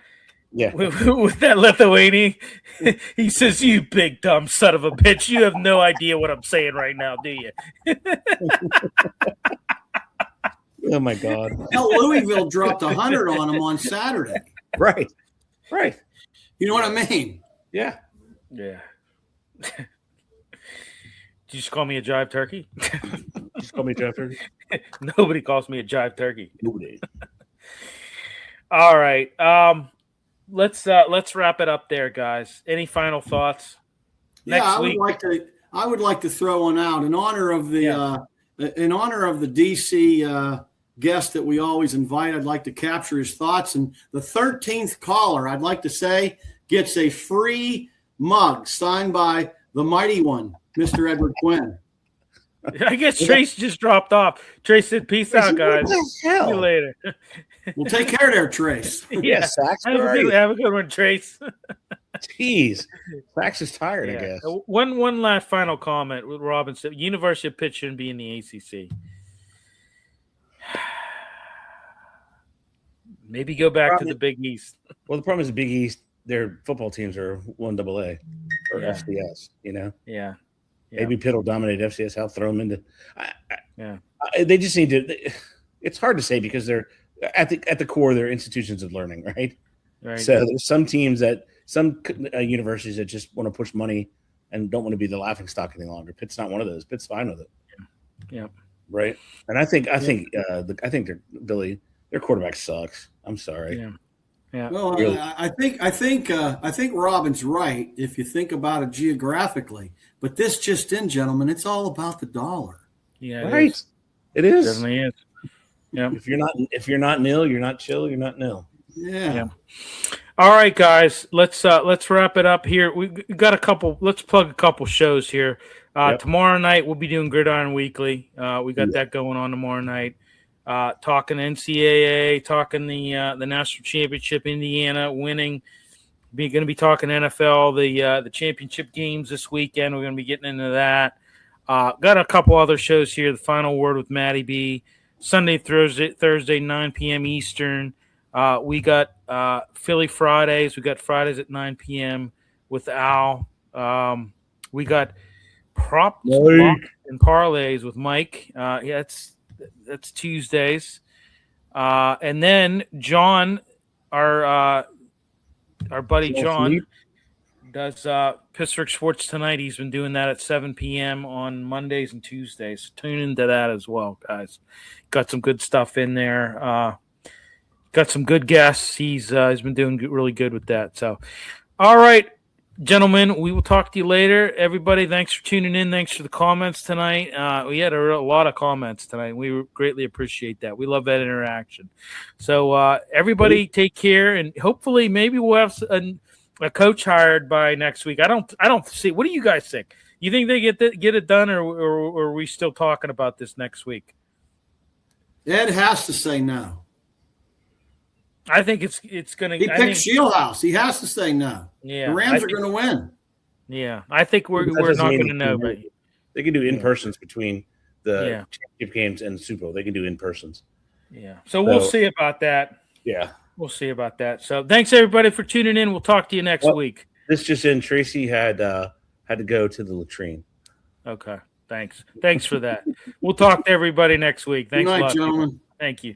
Yeah. With that Lithuanian, he says, "You big dumb son of a bitch. You have no idea what I'm saying right now, do you?" Oh my God! Hell, Louisville dropped 100 on him on Saturday. Right. You know what I mean? Yeah. Did you just call me a jive turkey? Just call me a jive turkey. Nobody calls me a jive turkey. Nobody. All right. Let's wrap it up there, guys. Any final thoughts? I would like to throw one out in honor of the DC guest that we always invite. I'd like to capture his thoughts, and the 13th caller, I'd like to say, gets a free mug signed by the mighty one, Mr. Edward Quinn. I guess Trace just dropped off. Trace said, "Peace out, guys. See you later." Well, take care there, Trace. Yeah, have a good one, Trace. Jeez, Sax is tired, I guess. One last final comment with Robin said, University of Pitt shouldn't be in the ACC. Maybe go back to the Big East. Well, the problem is the Big East, their football teams are 1AA or FCS, you know? Yeah. Maybe Pitt will dominate FCS. I'll throw them into they just need to – it's hard to say because they're at the core, they're institutions of learning, right? So there's some teams some universities that just want to push money and don't want to be the laughing stock any longer. Pitt's not one of those. Pitt's fine with it. Yeah. Right. And I think Billy, their quarterback sucks. I'm sorry. Yeah. Yeah. Well, Really. I think Robin's right if you think about it geographically. But this just in, gentlemen, it's all about the dollar. Yeah. Right. It is. Definitely is. Yeah. If you're not nil, you're not chill. You're not nil. Yeah. All right, guys. Let's wrap it up here. We got a couple. Let's plug a couple shows here. Tomorrow night we'll be doing Gridiron Weekly. We got that going on tomorrow night. Talking NCAA, talking the national championship, Indiana winning. We're going to be talking NFL, the championship games this weekend. We're going to be getting into that. Got a couple other shows here. The Final Word with Matty B. Sunday, Thursday, 9 p.m. Eastern. We got Philly Fridays. We got Fridays at 9 p.m. with Al. We got props and parlays with Mike. That's Tuesdays. And then John, our buddy John, does Pittsburgh Sports Tonight. He's been doing that at 7 p.m. on Mondays and Tuesdays. Tune into that as well, guys. Got some good stuff in there. Got some good guests. He's been doing really good with that. So, all right, gentlemen, we will talk to you later. Everybody, thanks for tuning in. Thanks for the comments tonight. We had a lot of comments tonight. We greatly appreciate that. We love that interaction. So, everybody, take care, and hopefully, maybe we'll have a coach hired by next week. I don't see. What do you guys think? You think they get it done, or are we still talking about this next week? Ed has to say no. I think it's going to. He picked Shieldhouse. He has to say no. Yeah, the Rams are going to win. Yeah, I think we're not going to know, but they can do in-persons between the championship games and the Super Bowl. They can do in-persons. Yeah, so we'll see about that. Yeah, we'll see about that. So thanks everybody for tuning in. We'll talk to you next week. This just in: Tracy had to go to the latrine. Okay, thanks for that. We'll talk to everybody next week. Thanks Good night, a lot, gentlemen. People. Thank you.